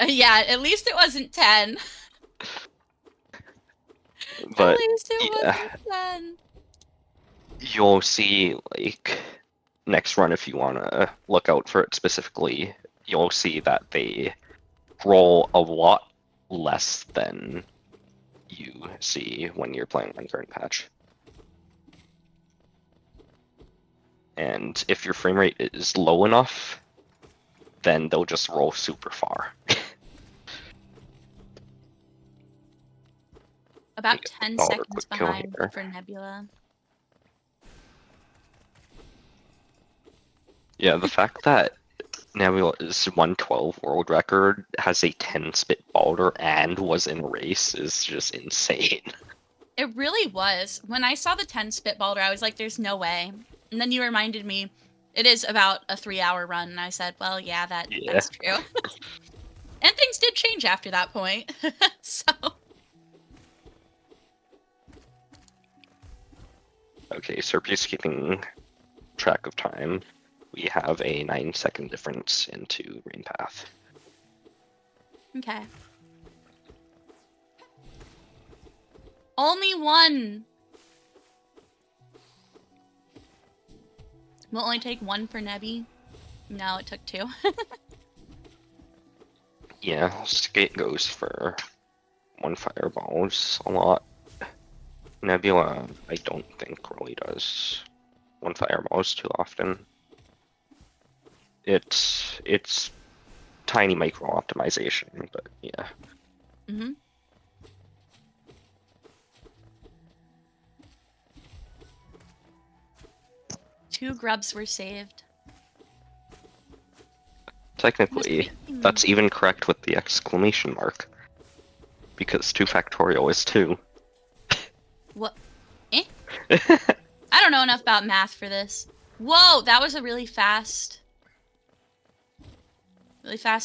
Yeah, at least it wasn't 10. At But least it yeah, wasn't 10. you'll see like next run if you want to look out for it specifically, you'll see that they roll a lot less than you see when you're playing on current patch. And if your frame rate is low enough, then they'll just roll super far. About Get 10 the Boulder seconds quick kill behind here. for Nebula. Yeah, the fact that Nebula's 112 world record has a 10 spit boulder and was in a race is just insane. It really was. When I saw the 10 spit boulder, I was like, there's no way. And then you reminded me it is about a 3-hour run, and I said, well, yeah, Yeah. that's true. And things did change after that point. So Okay, Serpy's keeping track of time. We have a 9-second difference into Rain Path. okay. Only one. Will only take one for Nebby. No, it took 2. Yeah, Skate goes for 1 fireball, which is a lot. Nebula, I don't think really does one fire most too often. It's tiny micro optimization, but yeah. Mm-hmm. Two grubs were saved. Technically, that's even correct with the exclamation mark. Because 2 factorial is 2. What? Eh? I don't know enough about math for this. Whoa, that was a really fast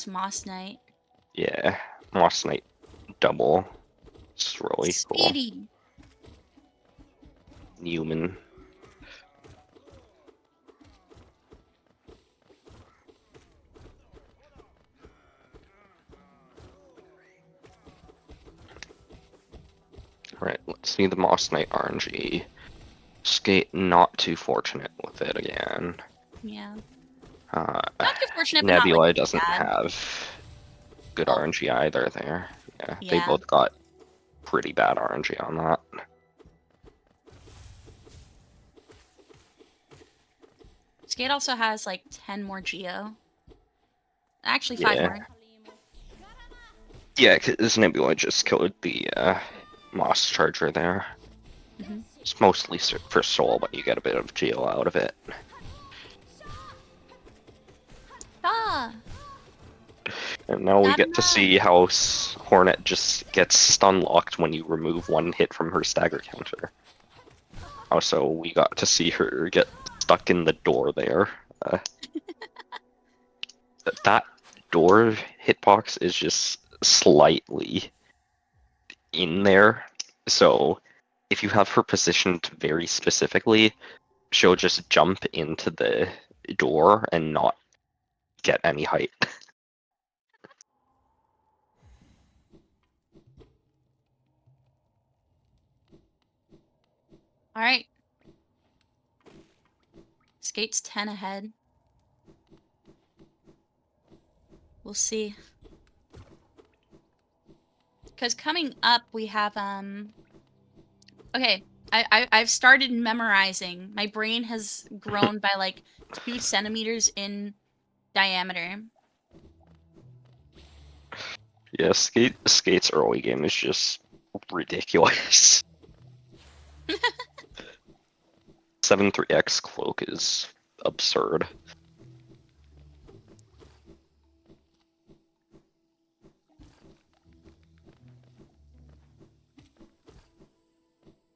Moss Knight. Yeah, Moss Knight double. It's really cool. Speedy. Newman. Alright, let's see the Moss Knight RNG. Skate not too fortunate with it again. Yeah. Uh, Not too fortunate, but not like Nebula doesn't bad. have good Oh. RNG either there. Yeah, they Yeah. both got pretty bad RNG on that. Skate also has like 10 more Geo. Actually, 5 Yeah. more. Yeah, because Nebula just killed the Moss Charger there. Mm-hmm. It's mostly for soul, but you get a bit of Geo out of it. Ah! And now we Not get to enough. see how Hornet just gets stun locked when you remove 1 hit from her stagger counter. Also, we got to see her get stuck in the door there. That door hitbox is just slightly in there. So if you have her positioned very specifically, she'll just jump into the door and not get any height. All right. Skate's 10 ahead. We'll see. Because coming up, we have, okay, I've started memorizing. My brain has grown by like 2 centimeters in diameter. Yeah, Skate's early game is just ridiculous. 7-3x cloak is absurd.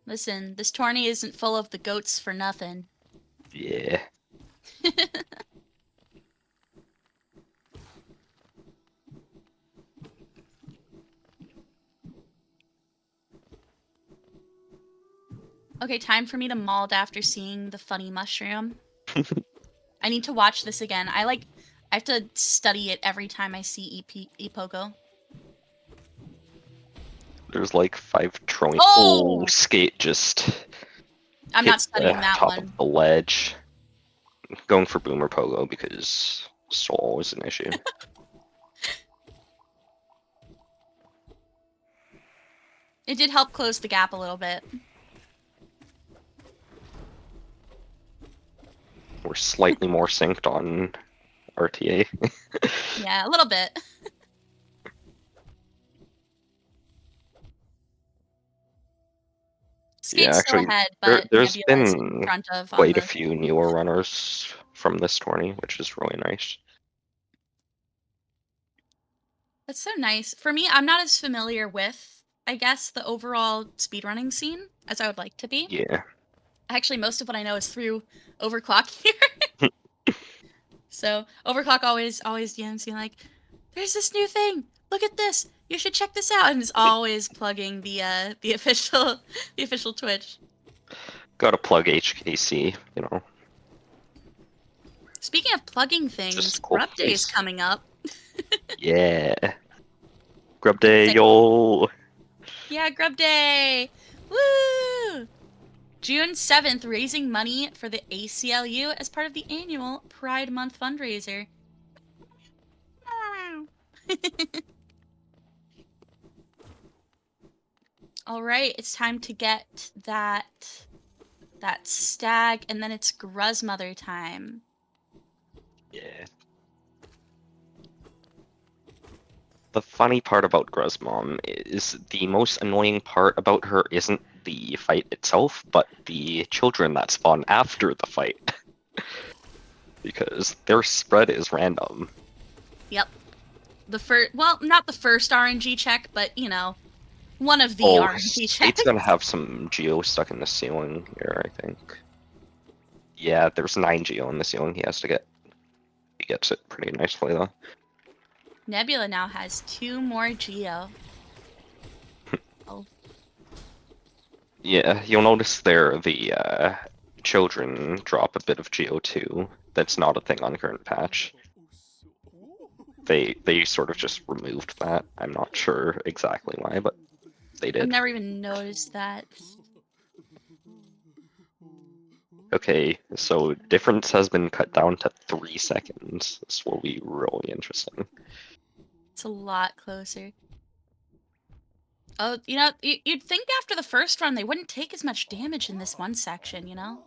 Listen, this tourney isn't full of the goats for nothing. Yeah. Okay, time for me to mald after seeing the funny mushroom. I need to watch this again. I have to study it every time I see Epoko. There's like 5 trillion. Oh! Skate just I'm hit not the studying that top of one. the ledge. Going for Boomer Pogo because soul is an issue. It did help close the gap a little bit. We're slightly more synced on RTA. Yeah, a little bit. Yeah, Skate's still actually, ahead, but there's Nebula is in been front of on quite a the... few newer runners from this tourney, which is really nice. That's so nice. For me, I'm not as familiar with, I guess, the overall speedrunning scene as I would like to be. Yeah. Actually, most of what I know is through Overclock here. So Overclock always DMs me like, "There's this new thing. Look at this. You should check this out." And is always plugging the official Twitch. Gotta plug HKC, you know. Speaking of plugging Just things, a cool Grub Day is face. coming up. Yeah. Grub Let's Day, say, yo! yeah, Grub Day. Woo! June 7th, raising money for the ACLU as part of the annual Pride Month fundraiser. All right, it's time to get that stag, and then it's Gruzmother time. Yeah. The funny part about Gruzmom is the most annoying part about her isn't the fight itself, but the children that spawn after the fight. Because their spread is random. Yep. The first, well, not the first RNG check, but you know, one of the Oh, RNG Skate's checks. gonna have some geo stuck in the ceiling here, I think. Yeah, there's 9 geo in the ceiling he has to get. He gets it pretty nicely though. Nebula now has 2 more Geo. Oh, Yeah, you'll notice there the children drop a bit of geo too. That's not a thing on current patch. They sort of just removed that. I'm not sure exactly why, but they I've did. never even noticed that. Okay, so difference has been cut down to 3 seconds. This will be really interesting. It's a lot closer. Oh, you know, you'd think after the first run they wouldn't take as much damage in this one section, you know?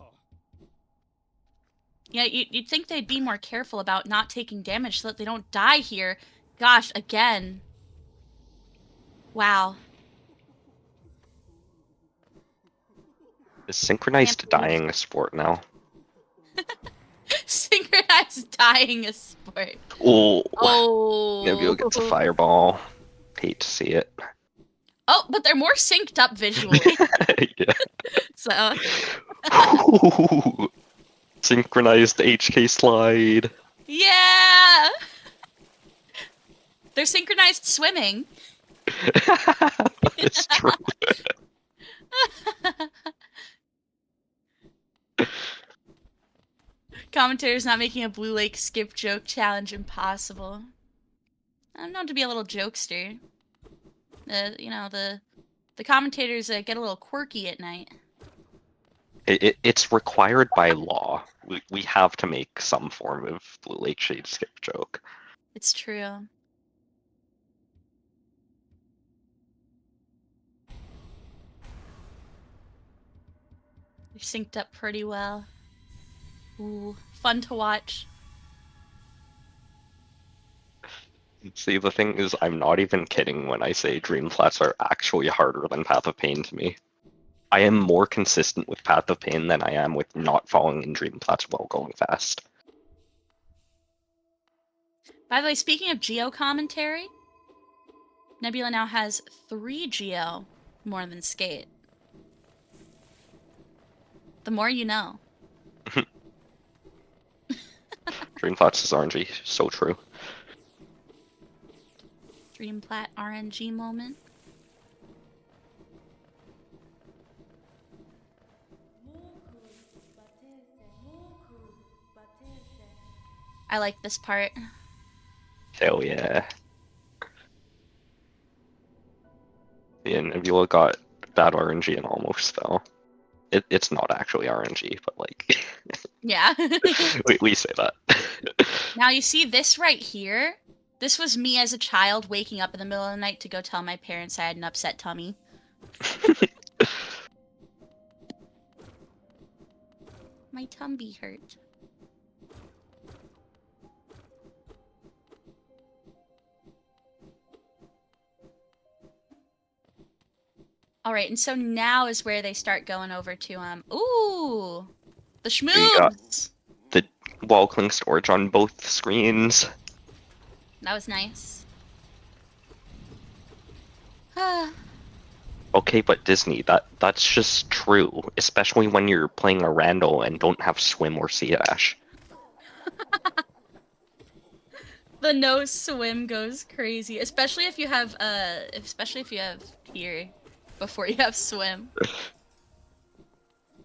Yeah, you'd think they'd be more careful about not taking damage so that they don't die here. Gosh, again. Wow. Is Can't synchronized believe dying a sport now? synchronized dying a sport. Oh, Nebula Oh. gets a fireball. Hate to see it. Oh, but they're more synced up visually. Yeah. So, Synchronized HK slide. yeah. They're synchronized swimming. It's true. Commentator's not making a Blue Lake skip joke challenge impossible. I'm known to be a little jokester. You know, the commentators get a little quirky at night. It's required by law. We have to make some form of Blue Lake Shade skip joke. It's true. They're synced up pretty well. Ooh, fun to watch. See, the thing is, I'm not even kidding when I say Dream Flats are actually harder than Path of Pain to me. I am more consistent with Path of Pain than I am with not falling in Dream Flats while going fast. By the way, speaking of Geo commentary, Nebula now has 3 Geo more than Skate. The more you know. Dream Flats is RNG, so true. Dreamplat RNG moment. I like this part. Hell yeah. Yeah, Nebula got bad RNG and almost fell. It's not actually RNG, but like, Yeah. we say that. Now you see this right here? This was me as a child waking up in the middle of the night to go tell my parents I had an upset tummy. My tummy hurt. Alright, and so now is where they start going over to, ooh! The We got schmoobs! the wall cling storage on both screens. That was nice. Ah. Okay, but Disney, that's just true, especially when you're playing a rando and don't have swim or sea dash. The no swim goes crazy, especially if you have here before you have swim.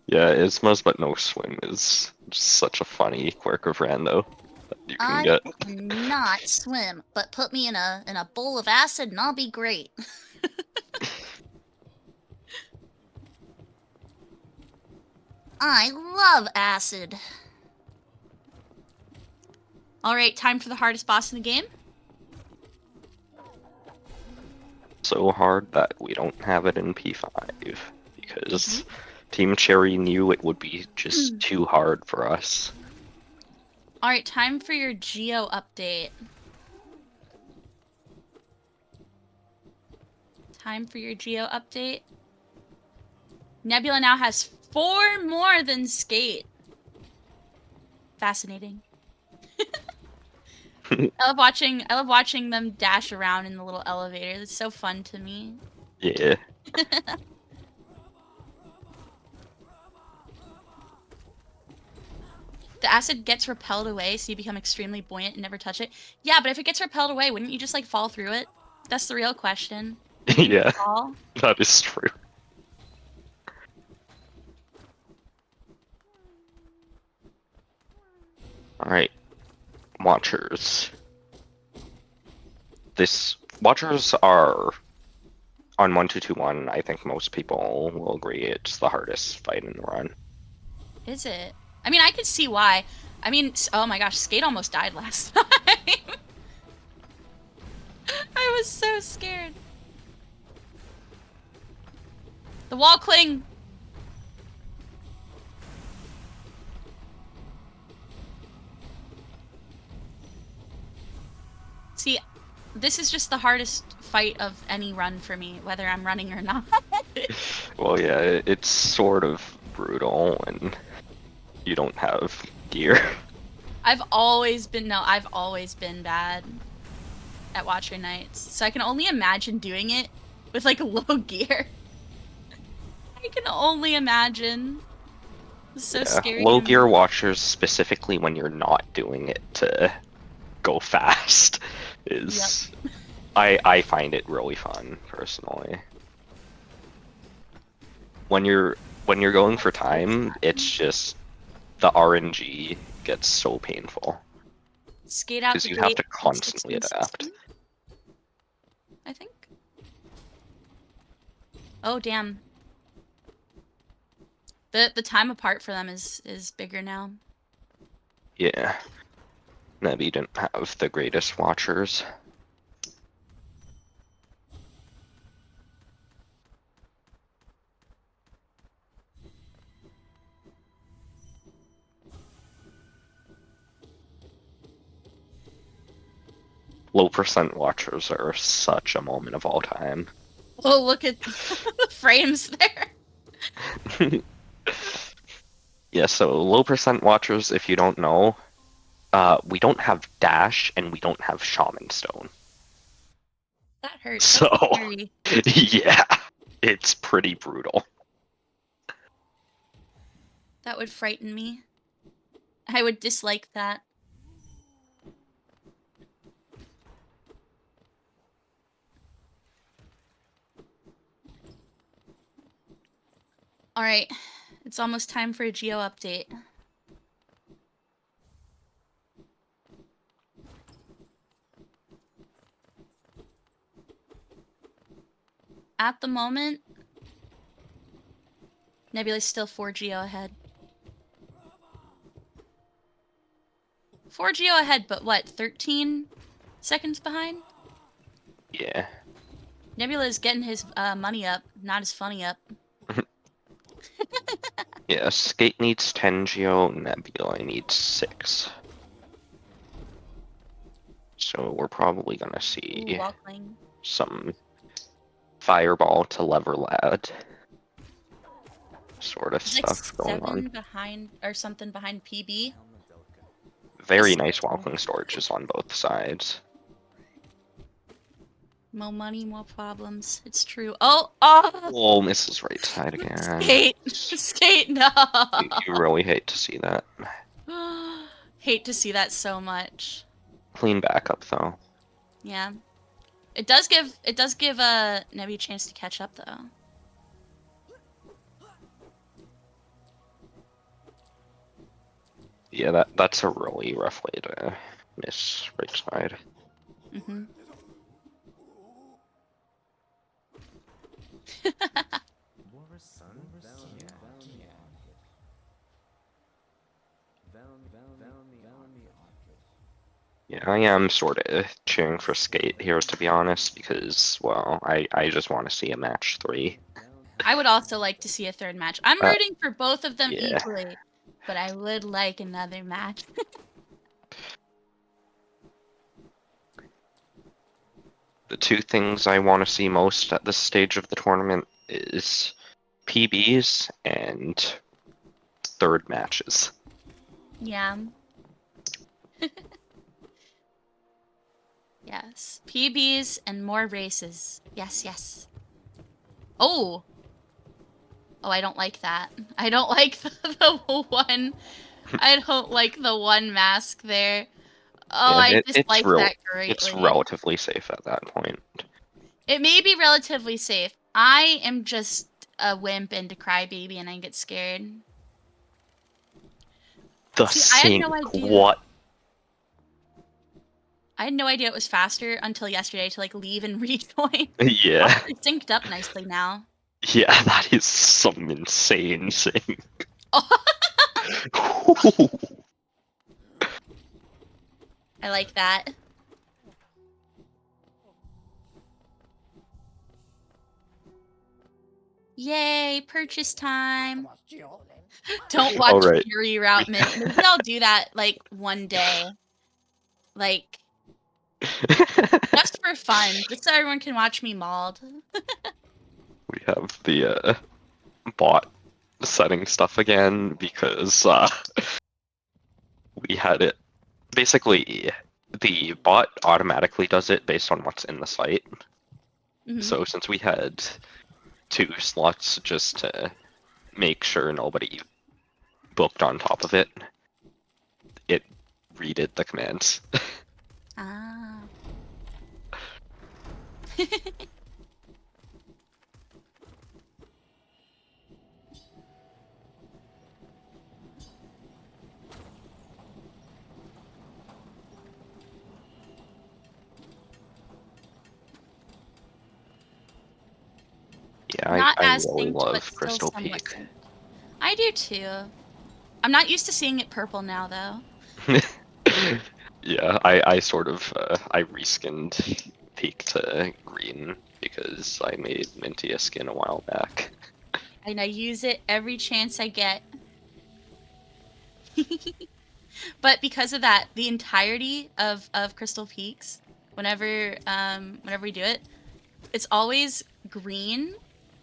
Yeah, Isma's but no swim is just such a funny quirk of rando that you can I get. cannot swim, but put me in a bowl of acid and I'll be great. I love acid. Alright, time for the hardest boss in the game. so hard that we don't have it in P5 because Team Cherry knew it would be just too hard for us. All right, time for your geo update. Time for your geo update. Nebula now has 4 more than Skate. Fascinating. I love watching them dash around in the little elevator. It's so fun to me. Yeah. The acid gets repelled away, so you become extremely buoyant and never touch it. Yeah, but if it gets repelled away, wouldn't you just like fall through it? That's the real question. Wouldn't you Yeah, fall? that is true. Alright, Watchers. Watchers are on 1221. I think most people will agree it's the hardest fight in the run. Is it? I mean, I could see why. I mean, oh my gosh, Skate almost died last time. I was so scared. The wall cling. See, this is just the hardest fight of any run for me, whether I'm running or not. Well, yeah, it's sort of brutal and you don't have gear. I've always been bad at Watcher Nights, so I can only imagine doing it with like low gear. I can only imagine. It's so scary Low to gear me. Watchers, specifically when you're not doing it to go fast, is I find it really fun personally. When you're going for time, it's just the RNG gets so painful Skate out because the you have gate to in constantly 1616, adapt. I think. Oh damn. The time apart for them is bigger now. Yeah, Nebby didn't have the greatest Watchers. Low percent Watchers are such a moment of all time. Oh, look at the frames there. Yeah, so low percent Watchers, if you don't know, we don't have Dash and we don't have Shaman Stone. That hurts. So, That's scary. yeah, it's pretty brutal. That would frighten me. I would dislike that. Alright, it's almost time for a geo update. At the moment, Nebula's still 4 geo ahead. 4 geo ahead, but what, 13 seconds behind? Yeah. Nebula's getting his money up, not his funny up. Yeah, Skate needs 10 Geo, Nebula needs 6. So we're probably gonna see Ooh, walkling. some Fireball to Lever Lad sort of He's like stuff going 7 on. behind, or something behind PB. Very nice walking storages on both sides. More money, more problems. It's true. Oh, oh! Oh, misses right side again. Skate! Skate, no! You really hate to see that. Hate to see that so much. Clean backup though. Yeah. It does give Nebby a chance to catch up though. Yeah, that's a really rough way to miss right side. Mm-hmm. Yeah, I am sort of cheering for Skate here, to be honest, because, well, I just want to see a match 3. I would also like to see a third match. I'm Uh, rooting for both of them yeah. equally, but I would like another match. The two things I want to see most at this stage of the tournament is PBs and third matches. Yeah. Yes. PBs and more races. Yes, yes. Oh! Oh, I don't like that. I don't like the one. I don't like the one mask there. Oh, Yeah, I it's dislike that greatly. relatively safe at that point. It may be relatively safe. I am just a wimp and a crybaby and I get scared. The See, I had sync, no idea. what? I had no idea it was faster until yesterday to like leave and rejoin. Yeah, Also, it's synced up nicely now. yeah, that is some insane sync. I like that. Yay, purchase time. Don't All watch right. Fury Route Mint. Maybe I'll do that like one day. Like, just for fun. Just so everyone can watch me mauled. We have the bot setting stuff again because we had it. Basically, the bot automatically does it based on what's in the site. Mhm. So since we had 2 slots just to make sure nobody booked on top of it, it redid the commands. Ah. Yeah, Not I as really synced, but love still Crystal somewhat Peak. synced. I do too. I'm not used to seeing it purple now, though. Yeah, I sort of I reskinned Peak to green because I made Minty a skin a while back. And I use it every chance I get. But because of that, the entirety of Crystal Peaks, whenever we do it, it's always green.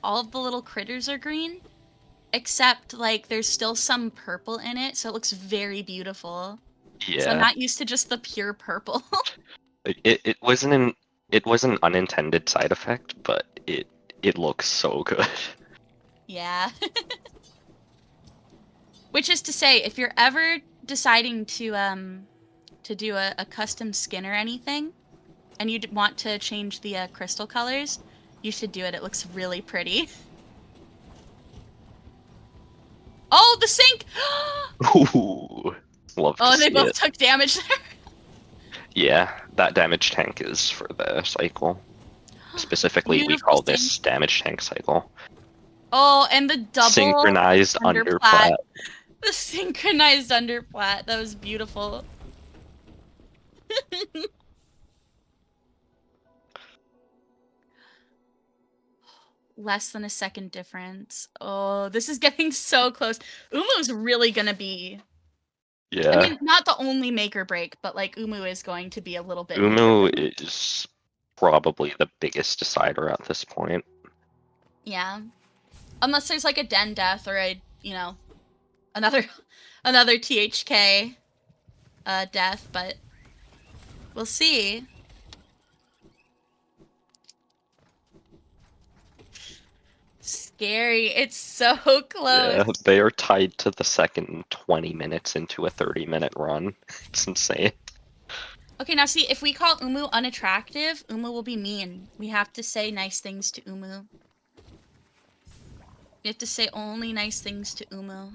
All of the little critters are green, except like there's still some purple in it, so it looks very beautiful. So I'm Yeah, not used to just the pure purple. it was an unintended side effect, but it looks so good. Yeah. Which is to say, if you're ever deciding to do a custom skin or anything, and you want to change the crystal colors, you should do it. It looks really pretty. Oh, the sink! Ooh, love to Oh, they see both it. took damage there. Yeah, that damage tank is for the cycle. Specifically, we Beautiful call sink. this damage tank cycle. Oh, and the double Synchronized underplat. underplat. The synchronized underplat. That was beautiful. Less than a second difference. Oh, this is getting so close. Umu's really gonna be... I Yeah, mean, not the only make or break, but like Umu is going to be a little bit make or Umu break. is probably the biggest decider at this point. Yeah. Unless there's like a den death or a, another another THK death, but we'll see. Scary. It's so close. Yeah, they are tied to the second 20 minutes into a 30-minute run. It's insane. Okay, now see, if we call Umu unattractive, Umu will be mean. We have to say nice things to Umu. We have to say only nice things to Umu.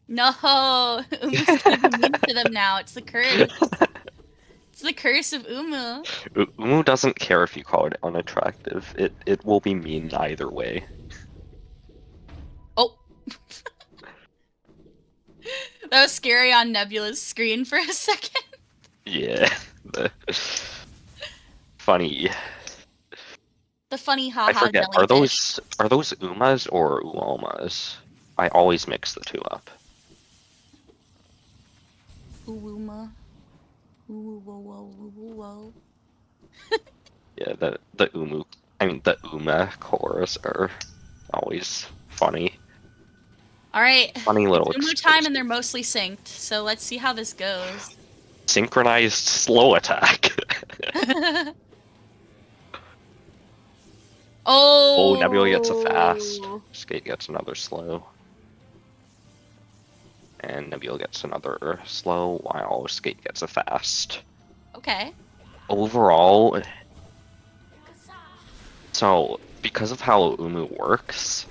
No! Umu's gonna be mean to them now. It's the curse. It's the curse of Umu. Umu doesn't care if you call it unattractive. It will be mean either way. Oh! That was scary on Nebula's screen for a second. Yeah. Funny. The funny I haha forget. Are jellyfish. those Umas or Uomas? I always mix the two up. Uwuma. Ooh, whoa, whoa, whoa, whoa. Yeah, the Umu. I mean the Uma cores are always funny. All right, Funny it's little Umu time, and explosive. they're mostly synced. So let's see how this goes. Synchronized slow attack. Oh, Nebula gets a fast. Oh. Skate gets another slow. And Nebula gets another slow, while Skate gets a fast. Okay. Overall, so because of how Umu works,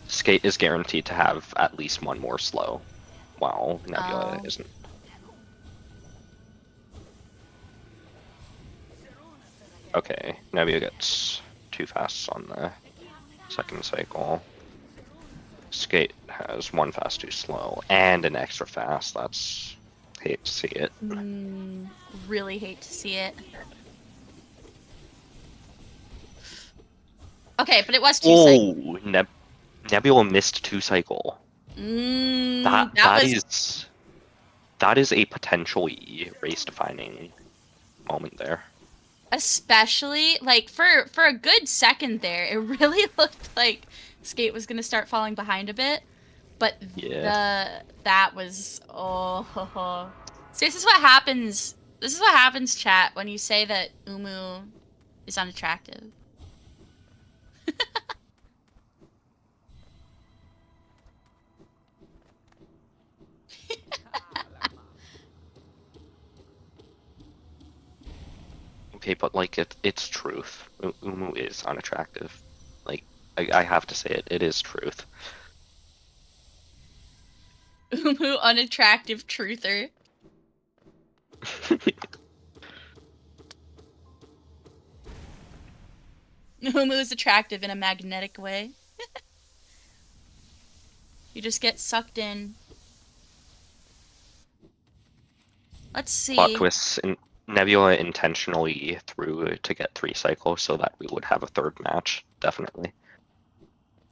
Skate is guaranteed to have at least one more slow, while Nebula Oh. isn't. Okay, Nebula gets two fasts on the second cycle. Skate has one fast, two slow, and an extra fast. That's hate to see it. Really hate to see it. Okay, but it was two cycles. Oh, Nebula missed two cycle. That That that was is that is a potentially race defining moment there. especially like for a good second there. It really looked like Skate was gonna start falling behind a bit, but Yeah. that was oh. See, this is what happens. This is what happens, chat, when you say that Umu is unattractive. Okay, but like it's truth. Umu is unattractive. Like I have to say it. It is truth. Umu unattractive truther. Umu is attractive in a magnetic way. You just get sucked in. Let's Plot see. twists. Nebula intentionally threw to get three cycles so that we would have a third match. Definitely.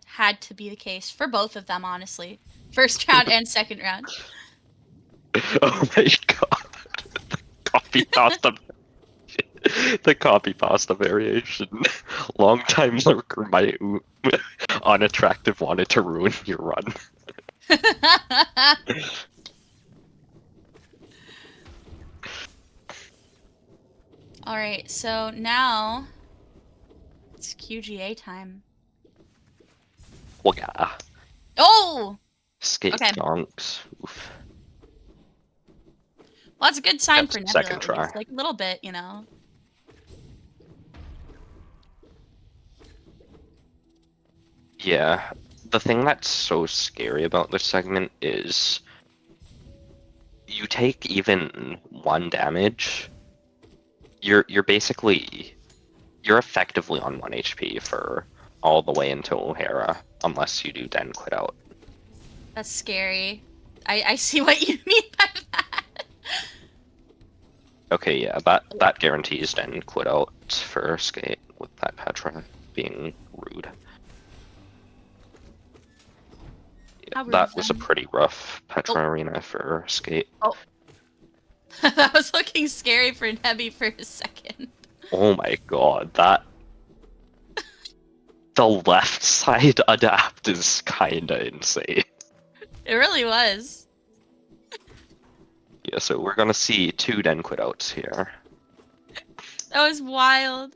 Had to be the case for both of them, honestly. First round and second round. Oh my god. Copy pasta. The copy pasta variation. Longtime lurker, my unattractive wanted to ruin your run. Alright, so now it's QGA time. Well, yeah. Oh! Skate Okay. donks. Oof. Well, that's a good sign That's for Nebula, second at try. least. Like, a little bit, you know? Yeah. The thing that's so scary about this segment is you take even one damage, you're basically you're effectively on 1 HP for all the way until Hera, unless you do Den quit out. That's scary. I see what you mean by that. Okay, yeah, that guarantees Den quit out for Skate with that Petra being rude. Yeah, How rude that of was a them. pretty rough Petra Oh. arena for Skate. Oh. That was looking scary for Nebby for a second. Oh my god, that the left side adapt is kinda insane. It really was. Yeah, so we're gonna see two Den quit outs here. That was wild.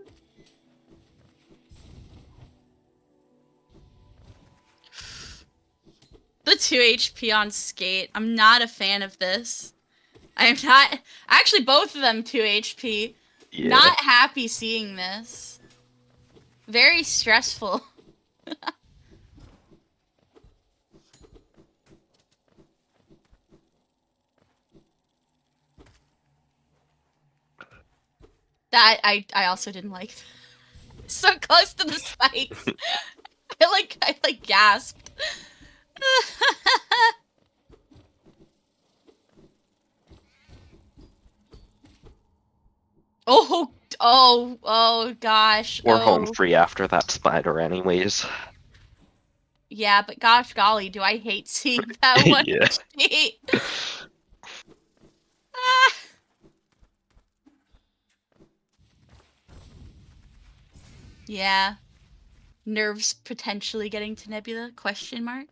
The 2 HP on Skate. I'm not a fan of this. I am not. Actually, both of them 2 HP. Yeah. Not happy seeing this. Very stressful. That I also didn't like. So close to the spikes. I like gasped. Oh gosh. We're home Oh, free after that spider anyways. yeah, but gosh golly, do I hate seeing that one Yeah. HP. Ah. Yeah. Nerves potentially getting to Nebula? Question mark.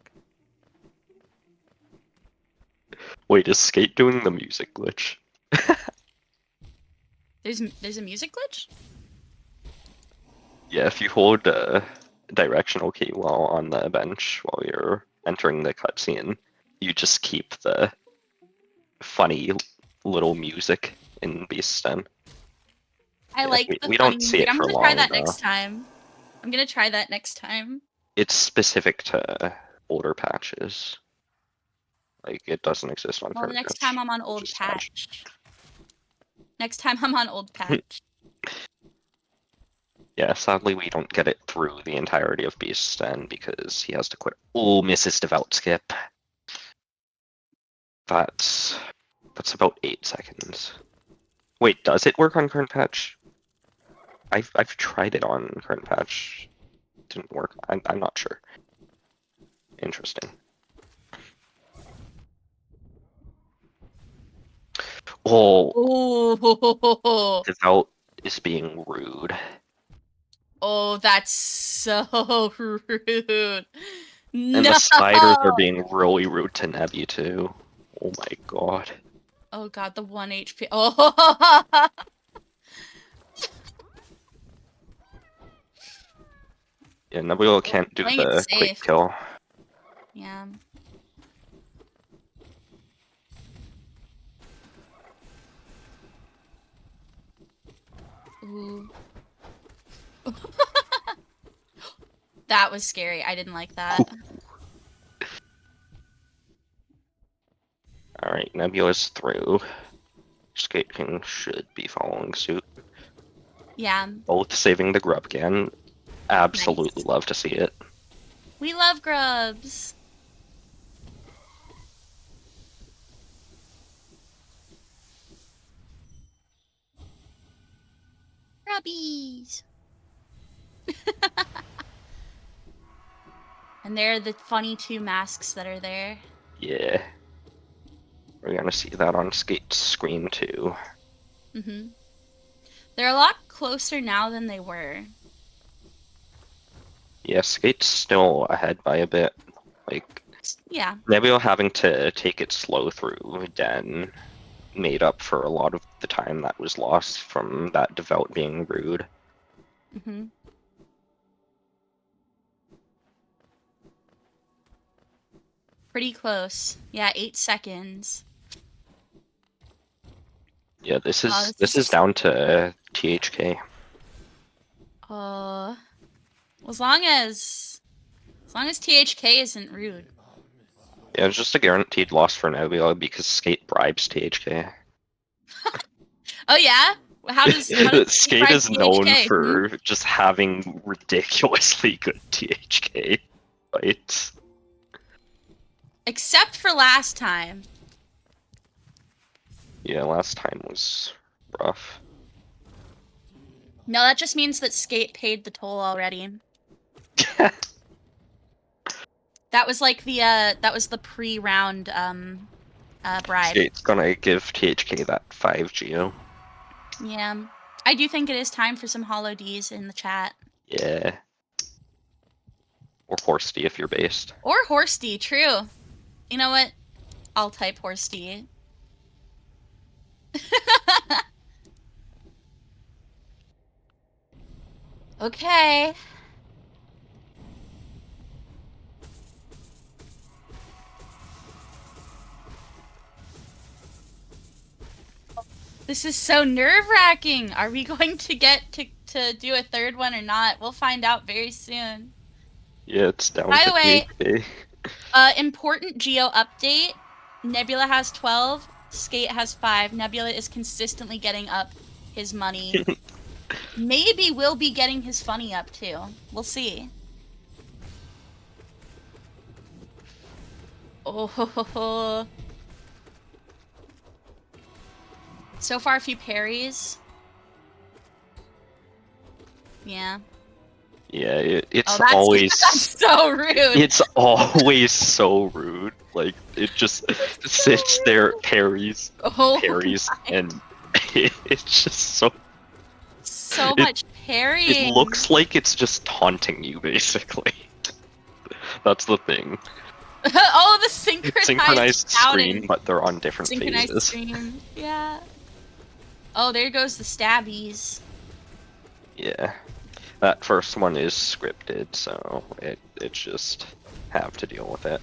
Wait, is Skate doing the music glitch? There's a music glitch? Yeah, if you hold directional key while on the bench while you're entering the cutscene, you just keep the funny little music in Beast Den. I Yeah, like the we funny don't see music. it I'm for gonna try long that though. next time. I'm gonna try that next time. It's specific to older patches. Like it doesn't exist on Well, the current next time patch. I'm on It's old just patch. patch. Next time I'm on old patch. Yeah, sadly we don't get it through the entirety of Beast Den because he has to quit. Oh, misses devout skip. That's about 8 seconds. Wait, does it work on current patch? I've tried it on current patch. Didn't work. I'm not sure. Interesting. Oh, Oh, devout is being rude. oh, that's so rude. And the No. spiders are being really rude to Nebi too. Oh my god. Oh god, the 1 HP. Oh. Yeah, Nebula Oh, can't do playing it the quick safe. kill. Yeah. Ooh. That was scary. I didn't like that. Alright, Nebula's through. Skate King should be following suit. Yeah. Both saving the grub again. Absolutely Nice. love to see it. We love grubs. Grubbies. And they're the funny two masks that are there. Yeah. We're gonna see that on Skate's screen too. Mm-hmm. They're a lot closer now than they were. Yeah, Skate's still ahead by a bit. Like, Yeah. Nebula having to take it slow through Den made up for a lot of the time that was lost from that devout being rude. Mm-hmm. Pretty close. Yeah, 8 seconds. Yeah, this Oh, is this this is is down to THK. uh as long as THK isn't rude. Yeah, it's just a guaranteed loss for Nebula because Skate bribes THK. Oh yeah? How does he Skate bribe is known THK? Hmm? for just having ridiculously good THK fights. Except for last time. Yeah, last time was rough. No, that just means that Skate paid the toll already. That was like the pre-round bribe. Skate's gonna give THK that 5 Geo. Yeah. I do think it is time for some Hollow Ds in the chat. Yeah. Or Horse D if you're based. Or Horse D, true. You know what? I'll type Horse D. Okay. This is so nerve-wracking. Are we going to get to do a third one or not? We'll find out very soon. Yeah, it's down By to the way, THK. important Geo update. Nebula has 12, Skate has 5. Nebula is consistently getting up his money. Maybe we'll be getting his funny up too. We'll see. Oh, so far a few parries. Yeah. Yeah, Oh, it's that's always that's so rude. it's always so rude. Like it just That's so sits there, rude. Oh parries, my. and it's just so So it much it parrying. looks like it's just taunting you basically. That's the thing. Oh, the It's synchronized synchronized screen, shouting. but they're on different Synchronized phases. scream. Yeah. Oh, there goes the stabbies. Yeah. That first one is scripted, so it just have to deal with it.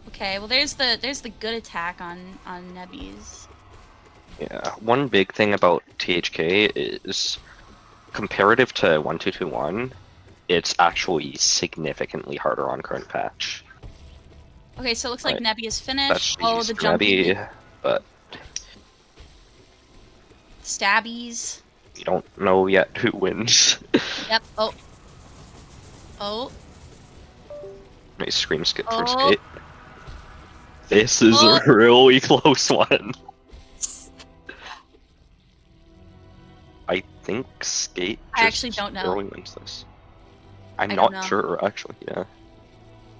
Okay, well there's the good attack on Nebbies. Yeah. One big thing about THK is comparative to 1221, it's actually significantly harder on current patch. Okay, so it looks like Right. Nebby is That's finished. the Oh, the jumping Scrabby, but stabbies. we don't know yet who wins. Yep. Oh. Oh. Nice scream skip from Oh. Skate. This is a Oh. really close one. I think Skate I actually just don't know. barely wins this. I'm I don't not know. sure, actually, yeah.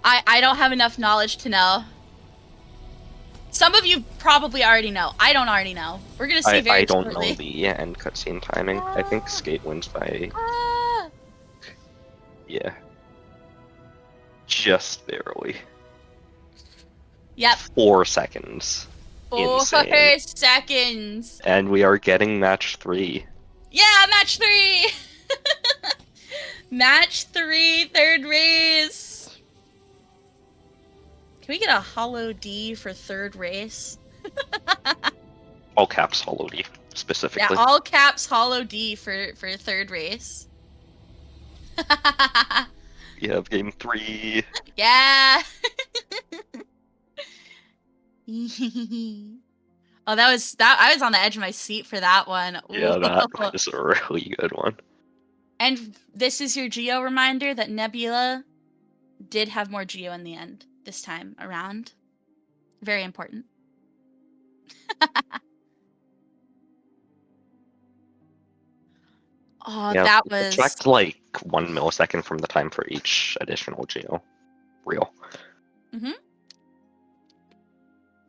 I don't have enough knowledge to know. Some of you probably already know. I don't already know. We're gonna see I very don't know shortly. the end cutscene timing. I think Ah, Skate wins by, ah. yeah, just barely. Yep. 4 seconds. 4 Insane. seconds. And we are getting match 3. Yeah, match 3. Match 3, third race. Can we get a hollow D for third race? All caps Hollow D, Yeah, specifically. all caps hollow D for third race. We have game 3. Yeah. Oh, that I was on the edge of my seat for that one. Yeah, that Ooh. was a really good one. And this is your Geo reminder that Nebula did have more Geo in the end this time around. Very important. Oh, Yeah, that was. subtract like 1 millisecond from the time for each additional geo. Real. Mhm.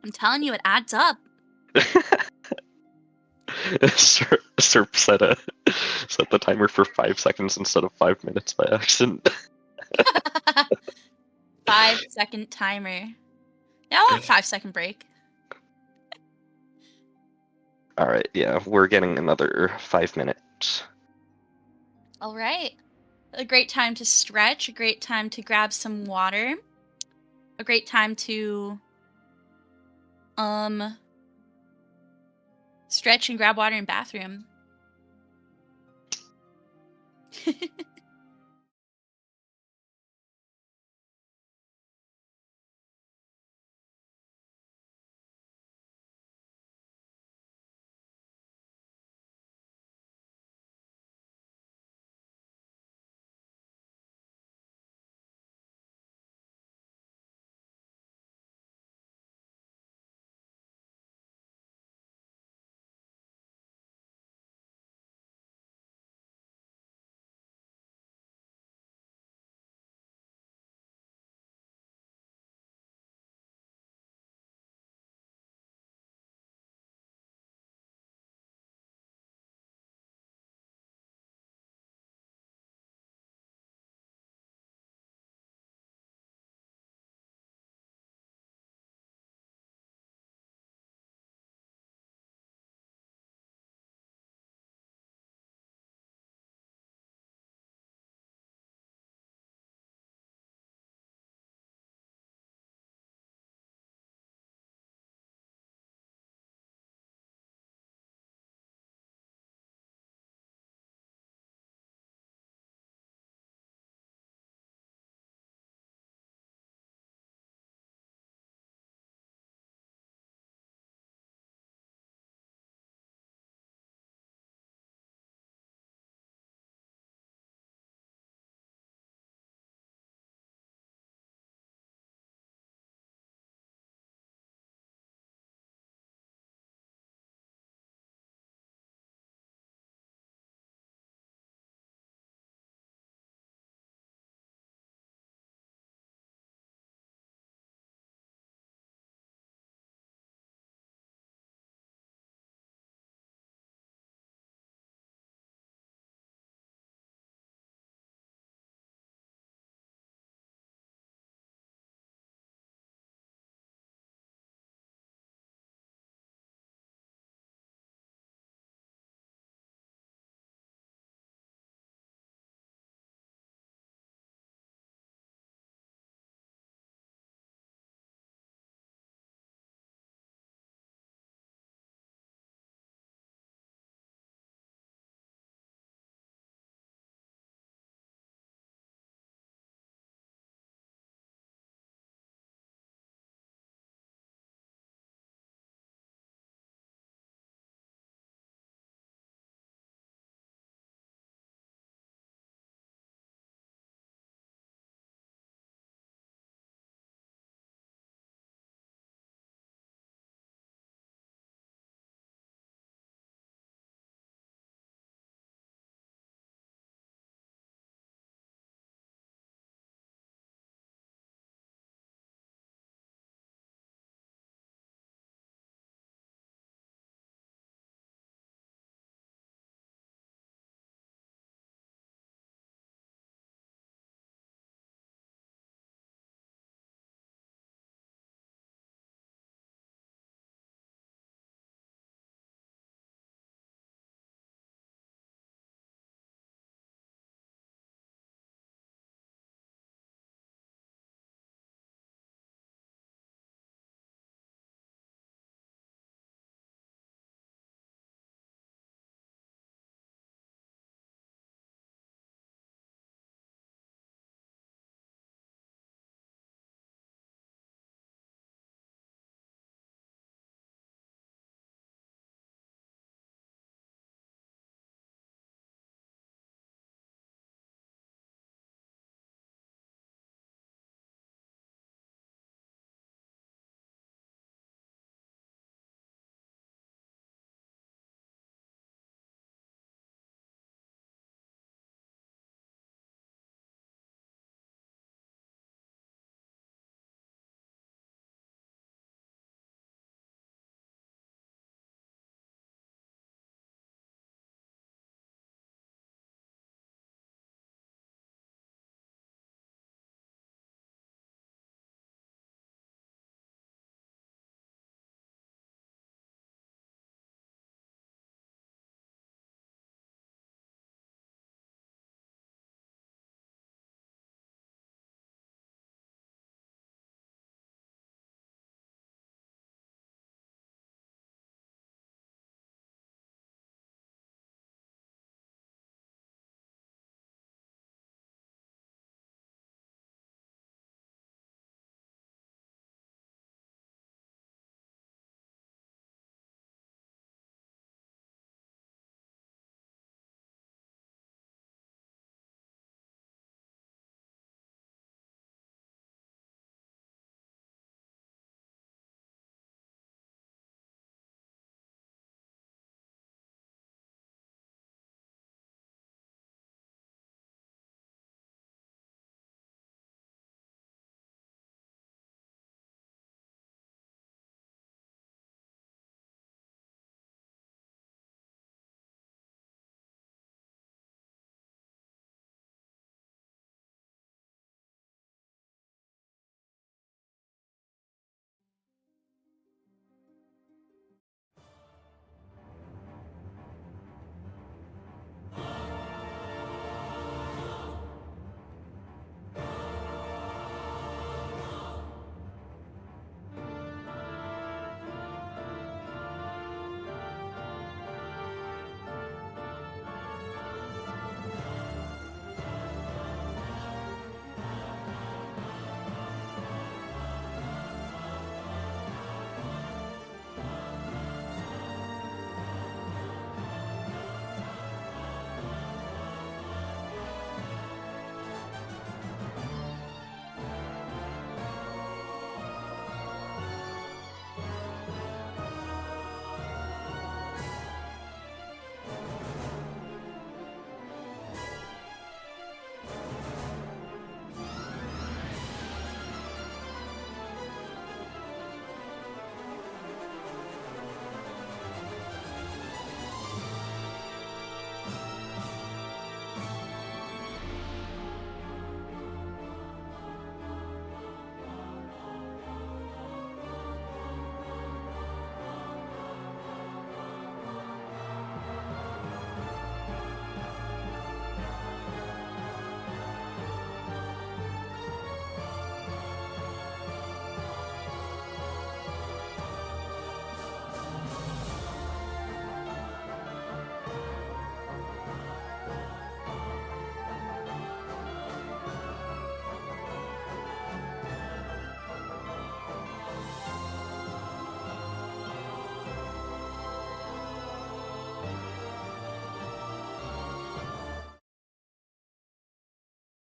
I'm telling you, it adds up. Serp set the timer for 5 seconds instead of 5 minutes by accident. 5-second timer. Yeah, I'll have 5-second break. Alright, yeah, we're getting another 5 minutes. All right. A great time to stretch, a great time to grab some water, a great time to um stretch and grab water in bathroom.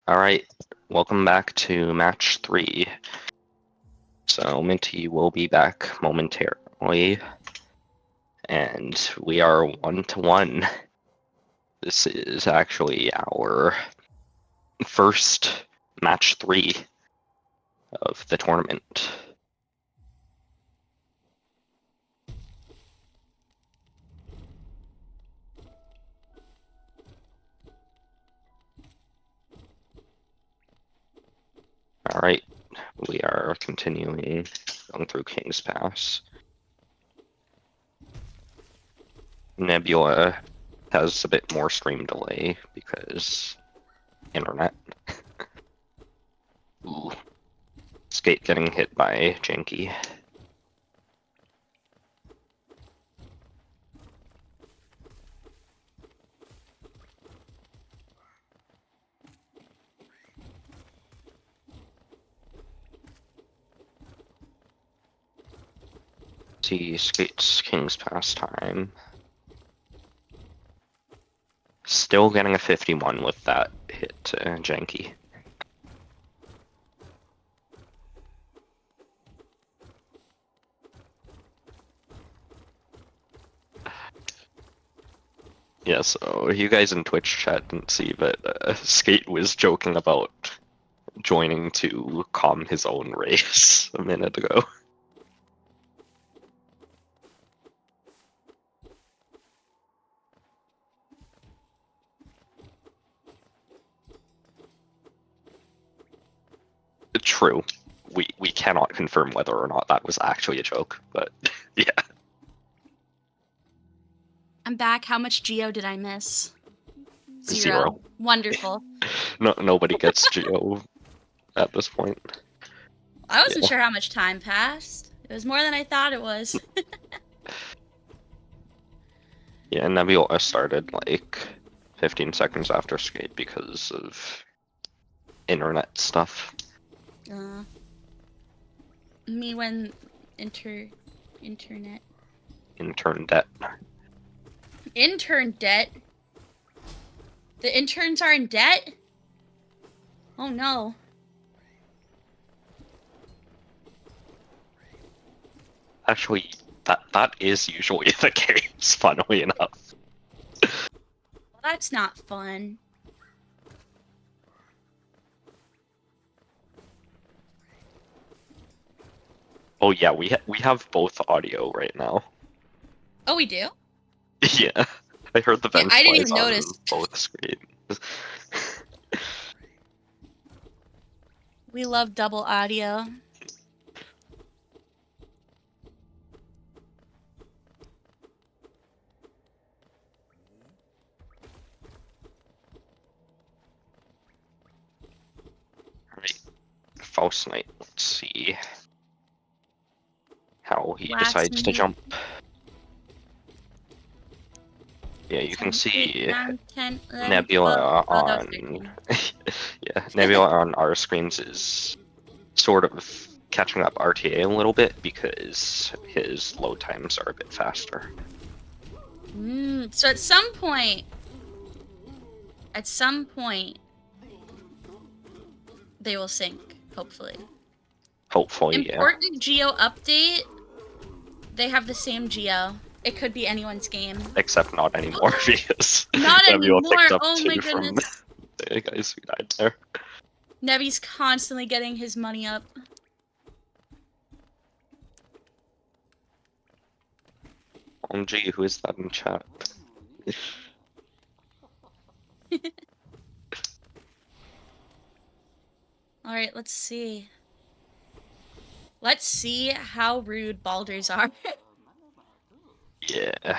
All right, welcome back to match 3. So Minty will be back momentarily, and we are 1-1. This is actually our first match 3 of the tournament. All right, we are continuing going through King's Pass. Nebula has a bit more stream delay because internet. Ooh. Skate getting hit by Janky. See Skate's King's Pastime. Still getting a 51 with that hit to Janky. Yeah, so you guys in Twitch chat didn't see, but Skate was joking about joining to calm his own race a minute ago. True. We cannot confirm whether or not that was actually a joke, but yeah. I'm back. How much Geo did I miss? 0. Zero. Wonderful. No, nobody gets Geo at this point. I wasn't sure how much time passed. It was more than I thought it was. Yeah, Nebula started like 15 seconds after Skate because of internet stuff. Me when internet. Intern debt. Intern debt? The interns are in debt? Oh no. Actually, that is usually the case, funnily enough. Well, that's not fun. Oh yeah, we have both audio right now. Oh, we do? Yeah, I heard the vent I didn't flies even on notice. both screens. We love double audio. Alright, False Knight, let's see how he Last decides to minute. jump. Yeah, you can 10, see 8, 9, 10, 11, Nebula 12. Oh, that was on 13. yeah, Nebula on our screens is sort of catching up RTA a little bit because his load times are a bit faster. So at some point, they will sync, hopefully. Hopefully, Important Geo update. They have the same Geo. It could be anyone's game. except not anymore because Not Nebula anymore. picked up Oh my 2 from goodness. the guys who died there. Nebby's constantly getting his money up. OMG, who is that in chat? Alright, let's see. Let's see how rude Balders are. Yeah.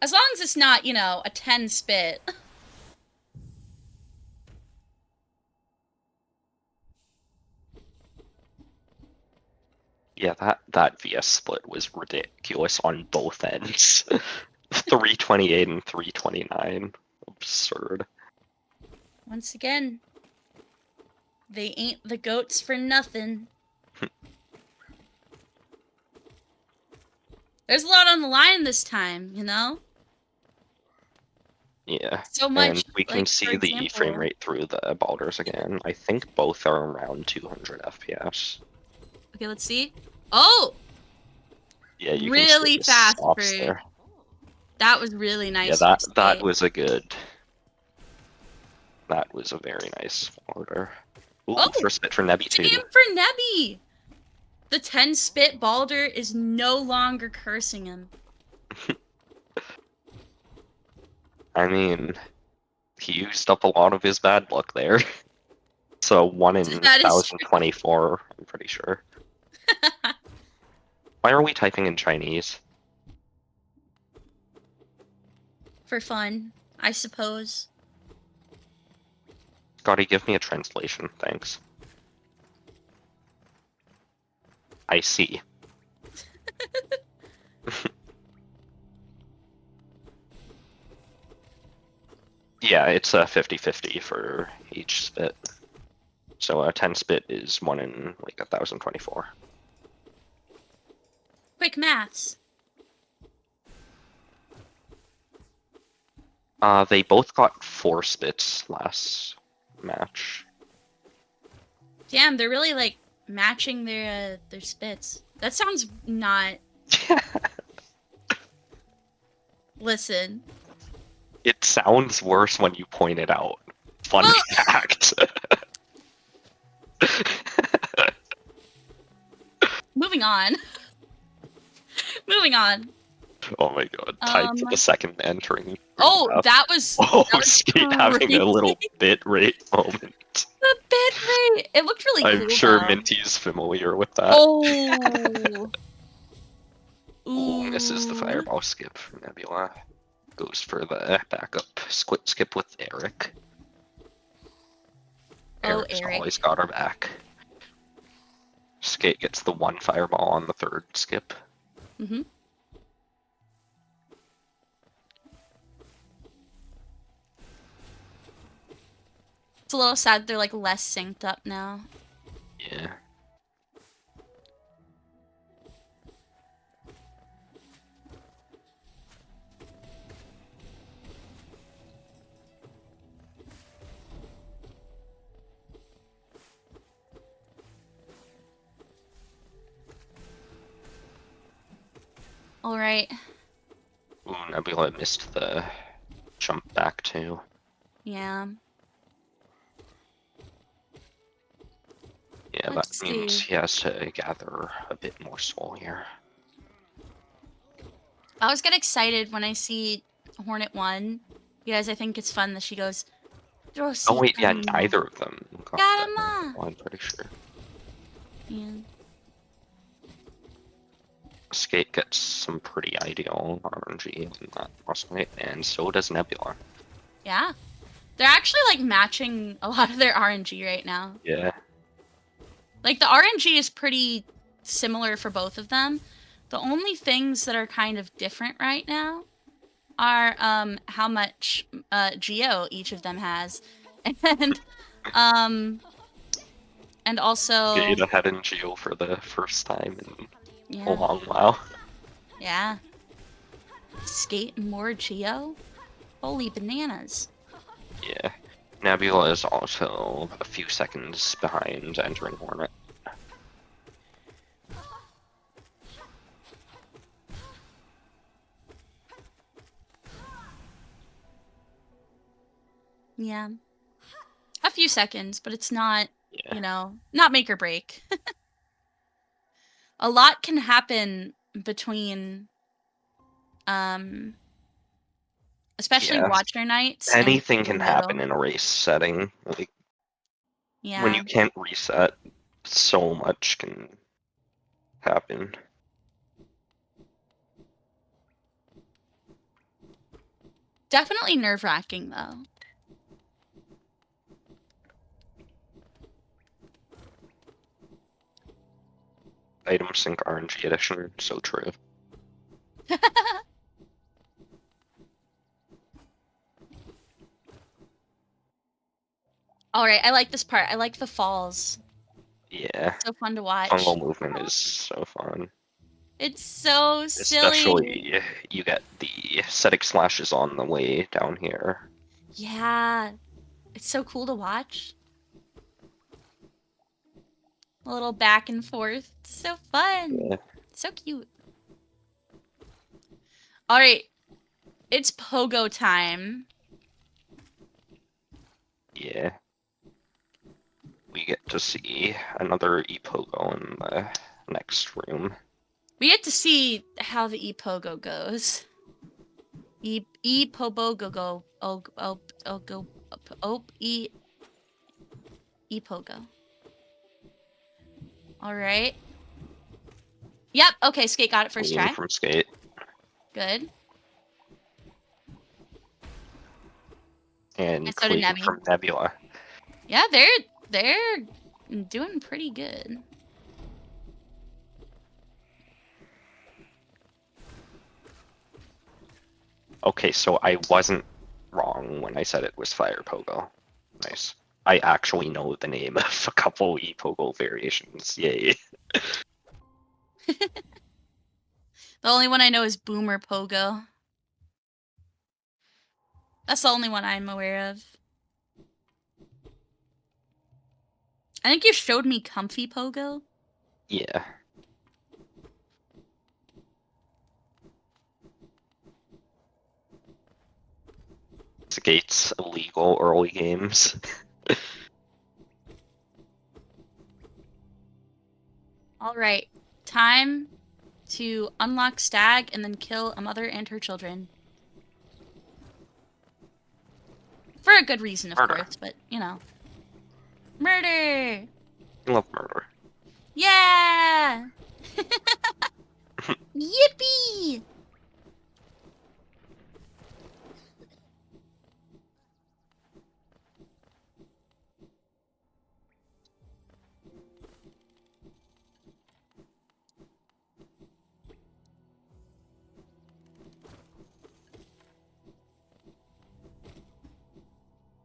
As long as it's not, you know, a 10 spit. Yeah, that VS split was ridiculous on both ends. 328 and 329. Absurd. Once again, they ain't the goats for nothing. There's a lot on the line this time, you know? Yeah, So and much, we can like, for see the frame example. rate through the balders again. I think both are around 200 FPS. Okay, let's see. Oh, Yeah, you can see really the fast stops for. there. That was really Yeah, nice for that skate. was a good. That was a very nice balder. Ooh, Oh, first bit for Nebby too. damn for Nebby. The 10 spit Balder is no longer cursing him. I mean, he used up a lot of his bad luck there. So 1 in That is true. 1024, I'm pretty sure. Why are we typing in Chinese? For fun, I suppose. Scotty, give me a translation, thanks. I see. Yeah, it's a 50-50 for each spit. So a 10 spit is 1 in like 1024. Quick maths. They both got 4 spits last match. Damn, they're really like matching their spits. That sounds not. Listen. It sounds worse when you point it out. Fun Well, fact. moving on. Moving on. Oh my god. Tied to the second entering. Oh, that Oh, was Skate having a crazy. little bit rate moment. The bit rate. It looked really I'm cool sure though. Minty's familiar with that. Oh. Ooh, misses the Ooh. fireball skip for Nebula. Goes for the backup skip with Eric. Oh, Eric's Eric. always got her back. Skate gets the 1 fireball on the 3rd skip. Mm-hmm. It's a little sad they're like less synced up now. Yeah. All right. Ooh, Nebula missed the jump back too. Yeah. Yeah, Let's that means see. he has to gather a bit more soul here. I always get excited when I see Hornet 1 because I think it's fun that she goes, Oh wait, yeah, Rosita. neither of them got that. Garama. I'm pretty sure. Yeah. Skate gets some pretty ideal RNG in that boss fight, and so does Nebula. Yeah. They're actually like matching a lot of their RNG right now. Yeah. Like the RNG is pretty similar for both of them. The only things that are kind of different right now are how much geo each of them has. And and also Skate ahead in Geo for the first time in a yeah. long while. Yeah. Skate more geo? Holy bananas. Yeah. Nebula is also a few seconds behind entering Hornet. Yeah. A few seconds, but it's not, Yeah. you know, not make or break. A lot can happen between especially Yeah. watcher nights and Anything the can happen middle. in a race setting. Like when Yeah. you can't reset, so much can happen. Definitely nerve-wracking though. Item sync RNG edition, so true. All right, I like this part. I like the falls. Yeah. So fun to watch. Fungal movement is so fun. It's so silly. Especially you get the static slashes on the way down here. Yeah, it's so cool to watch. A little back and forth. It's so fun. Yeah. So cute. All right, it's pogo time. Yeah. We get to see another Epogo in the next room. We get to see how the e-pogo goes. E-pogo go e-pogo. All right. Yep. Okay, Skate got it first Clean try. from skate. Good. And And so did clean Nebby. from Nebula. Yeah, they're doing pretty good. Okay, so I wasn't wrong when I said it was Fire Pogo. Nice. I actually know the name of a couple Epogo variations. Yay. The only one I know is Boomer Pogo. That's the only one I'm aware of. I think you showed me Comfy Pogo. Yeah. Skate's illegal early games. All right, time to unlock Stag and then kill a mother and her children. For a good reason, of Murder. course, but you know. Murder! I love murder. Yeah! Yippee!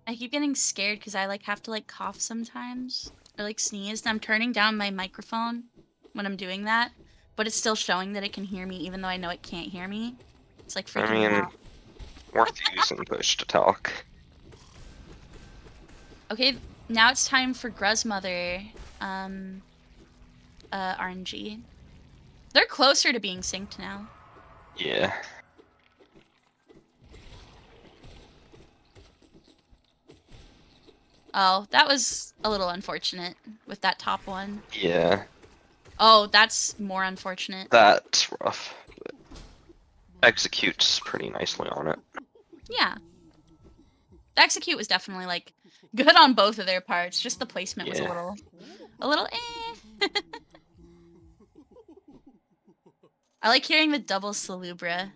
I keep getting scared because I like have to like cough sometimes or like sneeze. And I'm turning down my microphone when I'm doing that, but it's still showing that it can hear me even though I know it can't hear me. It's like I freaking me mean, out. worth using push to talk. Okay, now it's time for Gruzmother RNG. They're closer to being synced now. Yeah. Oh, that was a little unfortunate with that top one. Yeah. Oh, that's more unfortunate. That's rough. But executes pretty nicely on it. Yeah. The execute was definitely like good on both of their parts. Just the placement was Yeah. a little eh. I like hearing the double Salubra.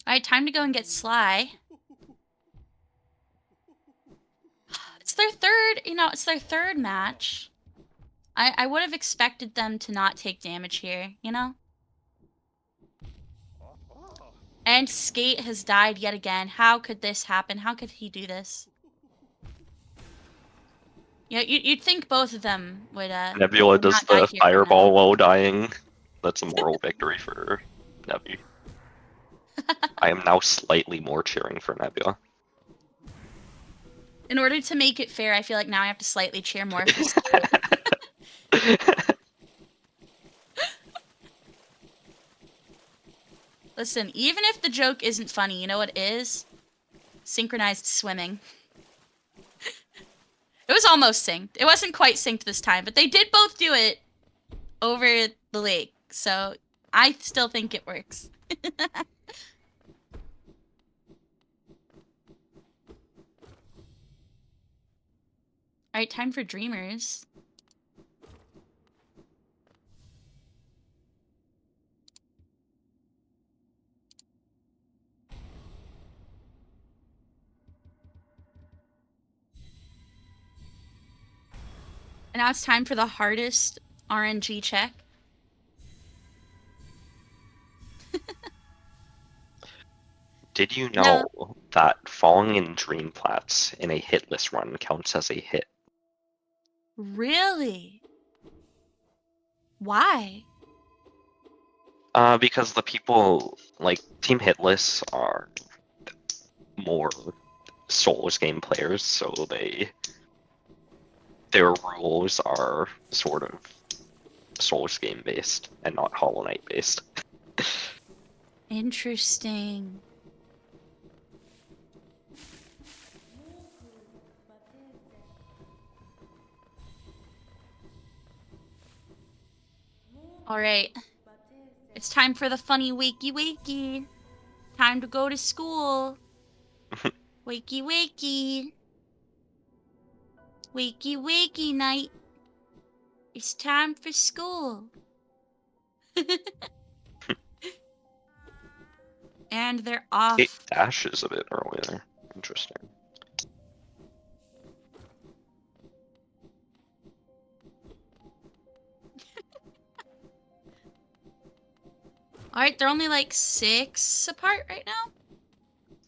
Alright, time to go and get Sly. It's their third, it's their third match. I would have expected them to not take damage here, you know? And Skate has died yet again. How could this happen? How could he do this? Yeah, you'd think both of them Nebula would does not die the here by fireball now. while dying. That's a moral victory for Nebi. I am now slightly more cheering for Nebula. In order to make it fair, I feel like now I have to slightly cheer more for Skate. Listen, even if the joke isn't funny, you know what is? Synchronized swimming. It was almost synced. It wasn't quite synced this time, but they did both do it over the lake. So I still think it works. Alright, time for Dreamers. And now it's time for the hardest RNG check. Did you No. know that falling in Dream Plats in a hitless run counts as a hit? Really? Why? Because the people like Team Hitless are more Souls game players, so their rules are sort of Souls game based and not Hollow Knight based. Interesting. All right. It's time for the funny wakey wakey. Time to go to school. Wakey wakey. Wakey wakey night. It's time for school. And they're It off. dashes a bit earlier. Interesting. Alright, they're only like 6 apart right now.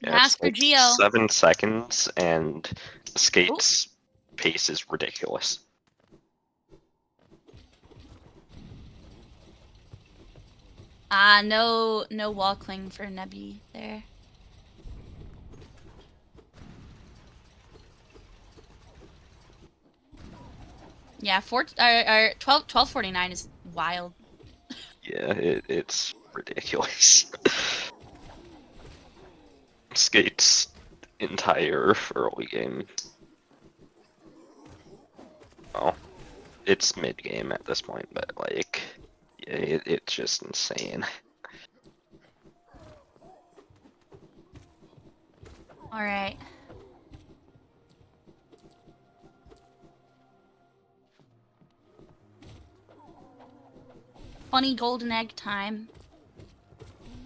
Yeah, it's Mask for like Geo. 7 seconds, and Oh, Skate's pace is ridiculous. no wall cling for Nebby there. Yeah, 1249 is wild. Yeah, it's ridiculous. Skate's entire early game. Oh, it's mid game at this point, but like, yeah, it's just insane. Alright. Funny golden egg time.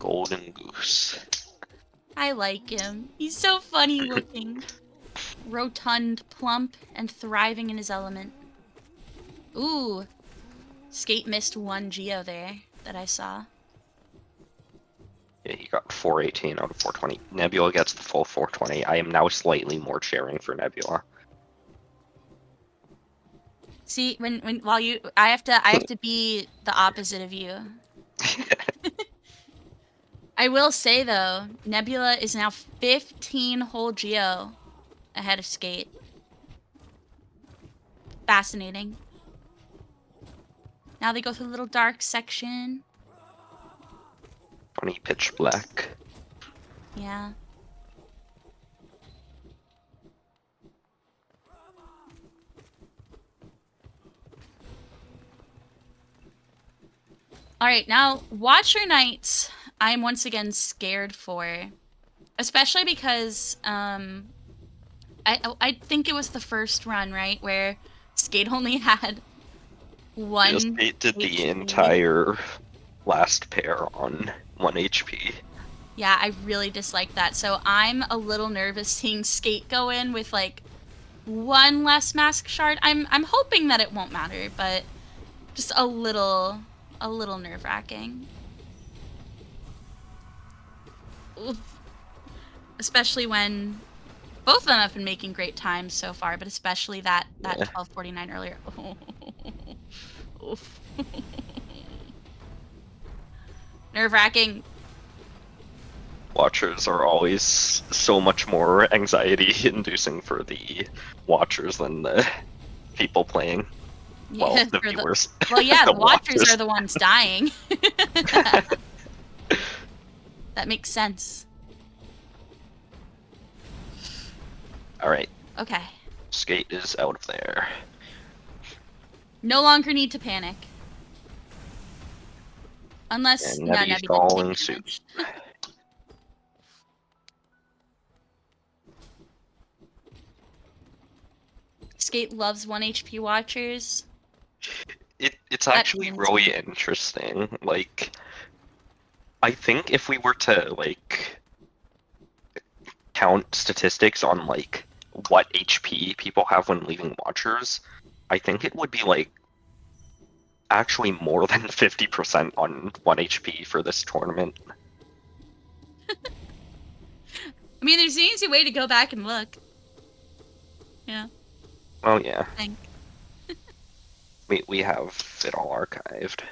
Golden Goose. I like him. He's so funny looking. Rotund, plump, and thriving in his element. Ooh. Skate missed 1 Geo there that I saw. Yeah, he got 418 out of 420. Nebula gets the full 420. I am now slightly more cheering for Nebula. See, while I have to be the opposite of you. I will say though, Nebula is now 15 whole Geo ahead of Skate. Fascinating. Now they go through the little dark section. 20 pitch black. Yeah. Alright, now Watcher Nights I'm once again scared for. Especially because I think it was the first run, right, where Skate only had Just 1 Skate did the HP. entire last pair on 1 HP. Yeah, I really dislike that. So I'm a little nervous seeing Skate go in with like 1 less mask shard. I'm hoping that it won't matter, but just a little nerve-wracking. Especially when both of them have been making great times so far, but especially that Yeah. 1249 earlier. Nerve-wracking. Watchers are always so much more anxiety-inducing for the watchers than the people playing. Well, Yeah, the viewers. Well, yeah, The the watchers watchers. are the ones dying. That makes sense. Alright, Okay. Skate is out of there. No longer need to panic. Unless And no, Nebby's Nebula following take suit. damage. Skate loves 1 HP watchers. It's That actually pains really me. interesting. Like, I think if we were to, like, count statistics on, like, what HP people have when leaving Watchers, I think it would be, like, actually more than 50% on 1 HP for this tournament. I mean, there's an easy way to go back and look. Yeah. Oh, yeah. I think. We have it all archived.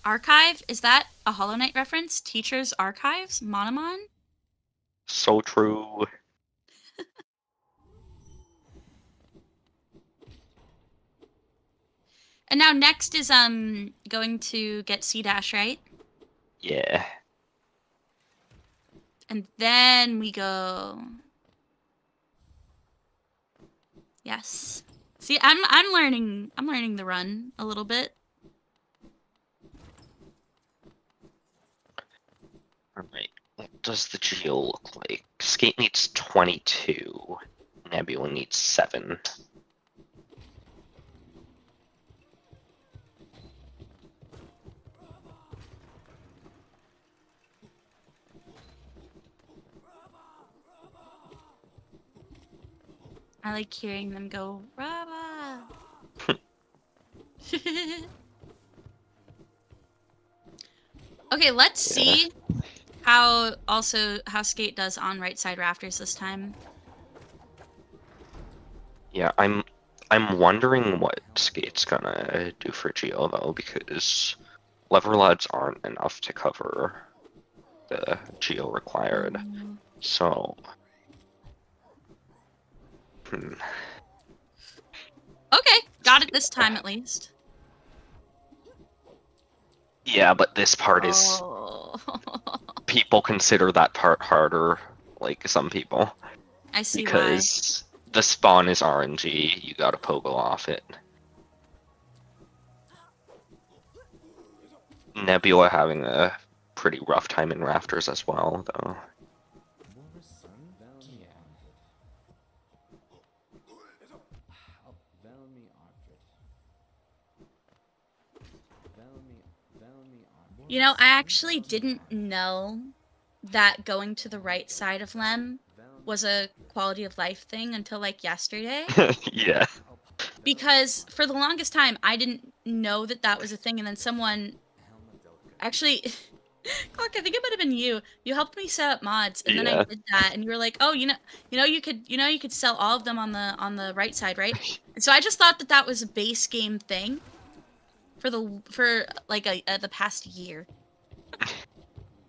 Archive? Is that a Hollow Knight reference? Teacher's Archives? Monomon? So true. And now next is going to get C dash, right? Yeah. And then we go. Yes. See, I'm learning the run a little bit. Alright. What does the Geo look like? Skate needs 22. Nebula needs 7. I like hearing them go, Raba. Okay, let's see how Skate does on right side rafters this time. Yeah, I'm wondering what Skate's gonna do for Geo though, because lever lads aren't enough to cover the Geo required. So Okay, got it this time at least. yeah, but this part is people consider that part harder, like some people. I see Because the spawn is RNG, you gotta pogo off it. Nebula having a pretty rough time in rafters as well, though. You know, I actually didn't know that going to the right side of Lem was a quality of life thing until like yesterday. Yeah. Because for the longest time, I didn't know that that was a thing, and then someone actually, Clark, I think it might have been you. You helped me set up mods, and then I Yeah. did that, and you were like, "Oh, you could sell all of them on the right side, right?" And so I just thought that that was a base game thing for like the past year.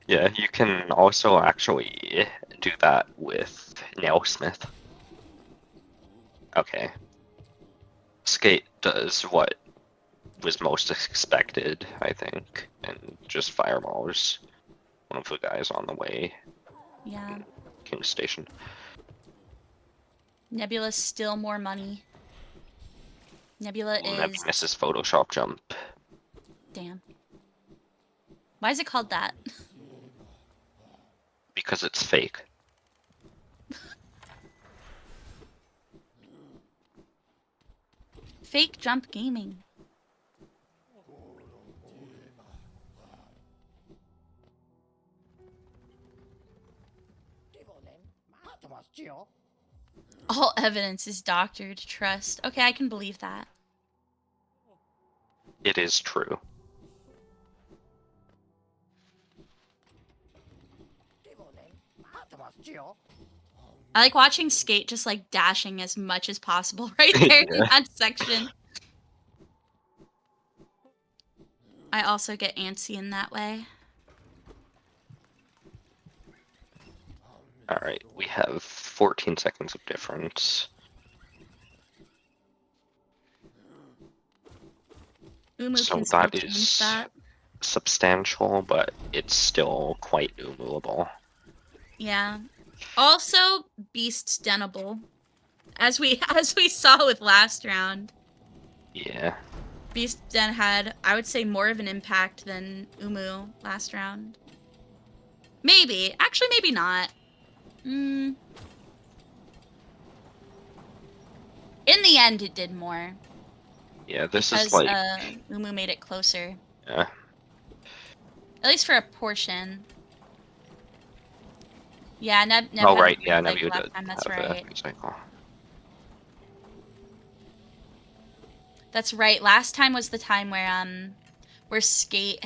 Yeah, you can also actually do that with Nailsmith. Okay. Skate does what was most expected, I think, and just fireballs one of the guys on the way. Yeah. King's Station. Nebula's still more money. Nebula Ooh, is Nebby misses Photoshop jump. damn. Why is it called that? Because it's fake. Fake jump gaming. All evidence is doctored. Trust. Okay, I can believe that. It is true. I like watching Skate just like dashing as much as possible right there in that section. I also get antsy in that way. Alright, we have 14 seconds of difference. Umu So can still that change is that. substantial, but it's still quite Umuable. Yeah. Also, Beast's denable. As we saw with last round. Yeah. Beast Den had, I would say, more of an impact than Umu last round. Maybe. Actually, maybe not. In the end, it did more. Yeah, this because, is like... Umu made it closer. Yeah. At least for a portion. Yeah, Neb Oh, had right, a yeah, free Nebula cycle last did time, that's have right. a free cycle. That's right. Last time was the time where Skate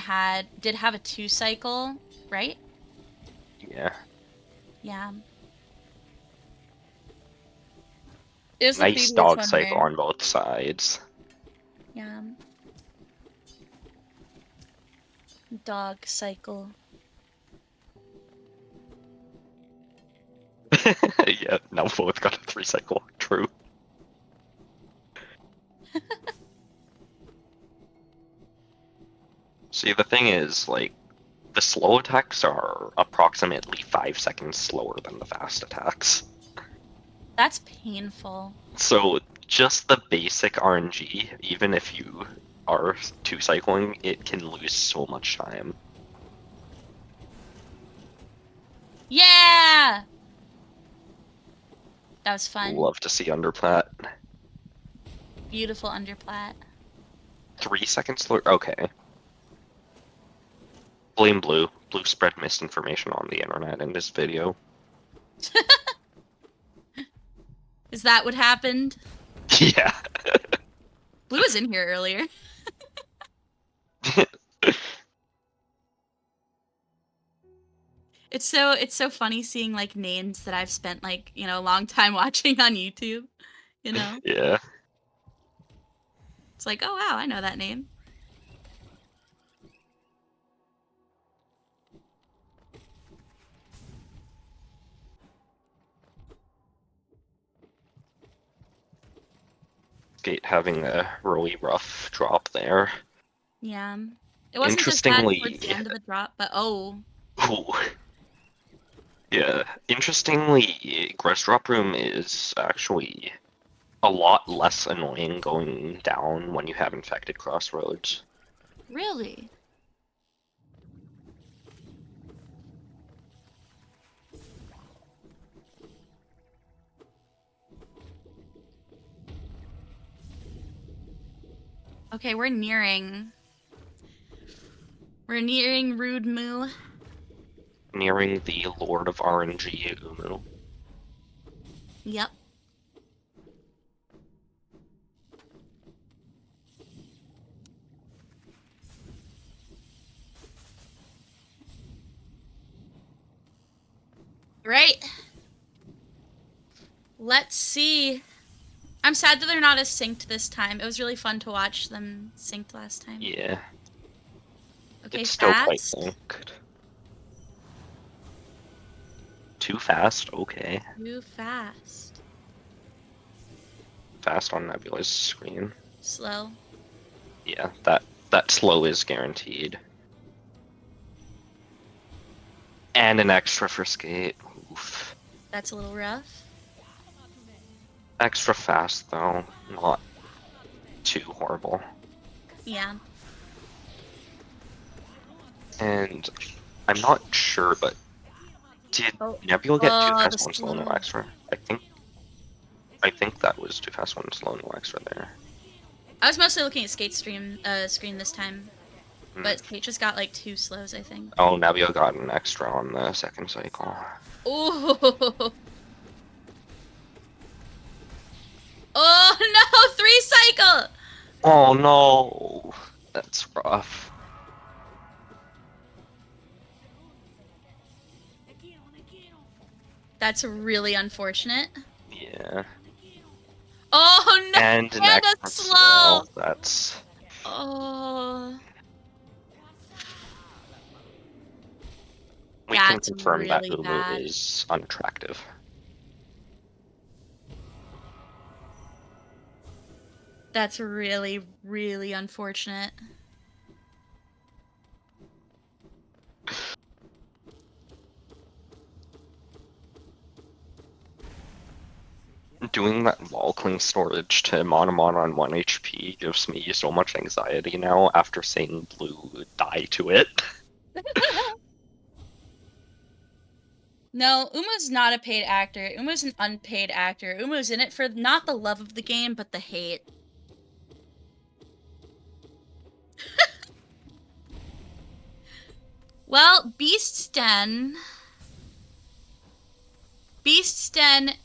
did have a 2 cycle, right? Yeah. Yeah. It was the Nice previous dog one cycle where, on both sides. yeah. Dog cycle. Yeah, now both got a 3 cycle. True. See, the thing is, like, the slow attacks are approximately 5 seconds slower than the fast attacks. That's painful. So just the basic RNG, even if you are 2 cycling, it can lose so much time. Yeah! That was fun. Love to see underplat. Beautiful underplat. 3 seconds slower? Okay. Blame Blue. Blue spread misinformation on the internet in this video. Is that what happened? Yeah. Blue was in here earlier. It's so funny seeing like names that I've spent like, you know, a long time watching on YouTube, you know? Yeah. It's like, oh wow, I know that name. Skate having a really rough drop there. Yeah. It wasn't as bad towards the Interestingly, end of the drop, but oh. ooh, yeah. Interestingly, Gross Drop Room is actually a lot less annoying going down when you have infected crossroads. Really? Okay, we're nearing Rude Moo. Nearing the Lord of RNG Umu. Yep. Right. Let's see. I'm sad that they're not as synced this time. It was really fun to watch them synced last time. Yeah. Okay, It's still quite fast. synced. Too fast? Okay. Too fast. Fast on Nebula's screen. Slow. Yeah, that slow is guaranteed. And an extra for skate. Oof. That's a little rough. Extra fast though, not too horrible. Yeah. And I'm not sure, but did Oh. Nebula get too Oh, the fast one slow no slow. extra? I think that was too fast one slow no extra there. I was mostly looking at Skate's screen this time. Hmm. But Skate just got like 2 slows, I think. Oh, Nebula got an extra on the second cycle. Oh. Oh no, 3 cycle! Oh no, that's rough. That's really unfortunate. Yeah. Oh no, And an and a extra slow! That's. Oh. We can That's confirm that really Umu bad. is unattractive. That's really, really unfortunate. Doing that wall cling storage to Monomon on 1 HP gives me so much anxiety now after seeing Blue die to it. No, Uma's not a paid actor. Uma's an unpaid actor. Uma's in it for not the love of the game, but the hate. Well, Beast's Den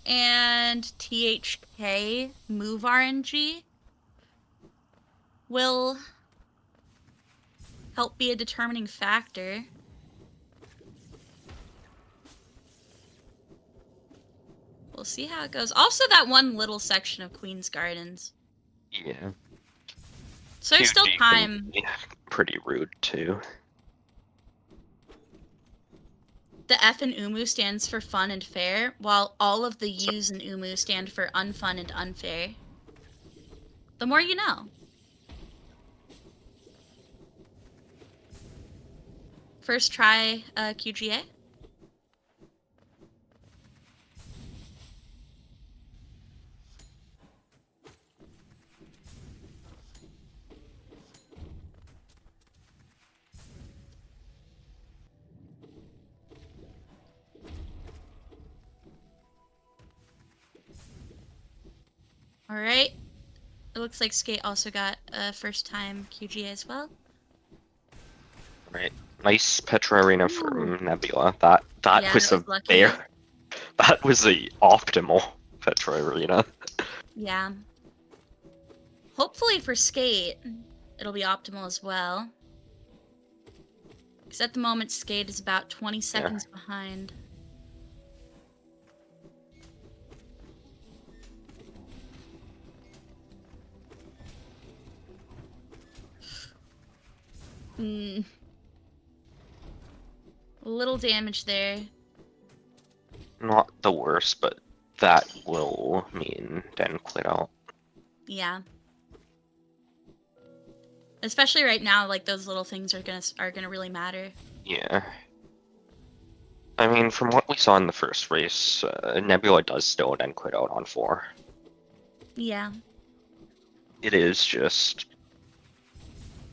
and THK move RNG will help be a determining factor. We'll see how it goes. Also, that one little section of Queen's Gardens. Yeah. So there's still 2G can time. be pretty rude too. The F in Umu stands for fun and fair, while all of the So, U's in Umu stand for unfun and unfair. The more you know. First try QGA. All right. It looks like Skate also got a first time QGA as well. right. Nice Petra Arena Ooh. from Nebula. That Yeah, was that a was lucky. fair. That was a optimal Petra Arena. Yeah. Hopefully for Skate, it'll be optimal as well. Because at the moment, Skate is about 20 seconds behind. Hmm. A little damage there. Not the worst, but that will mean Den quit out. Yeah. Especially right now, like those little things are gonna really matter. Yeah. I mean, from what we saw in the first race, Nebula does still Den quit out on 4. Yeah. It is just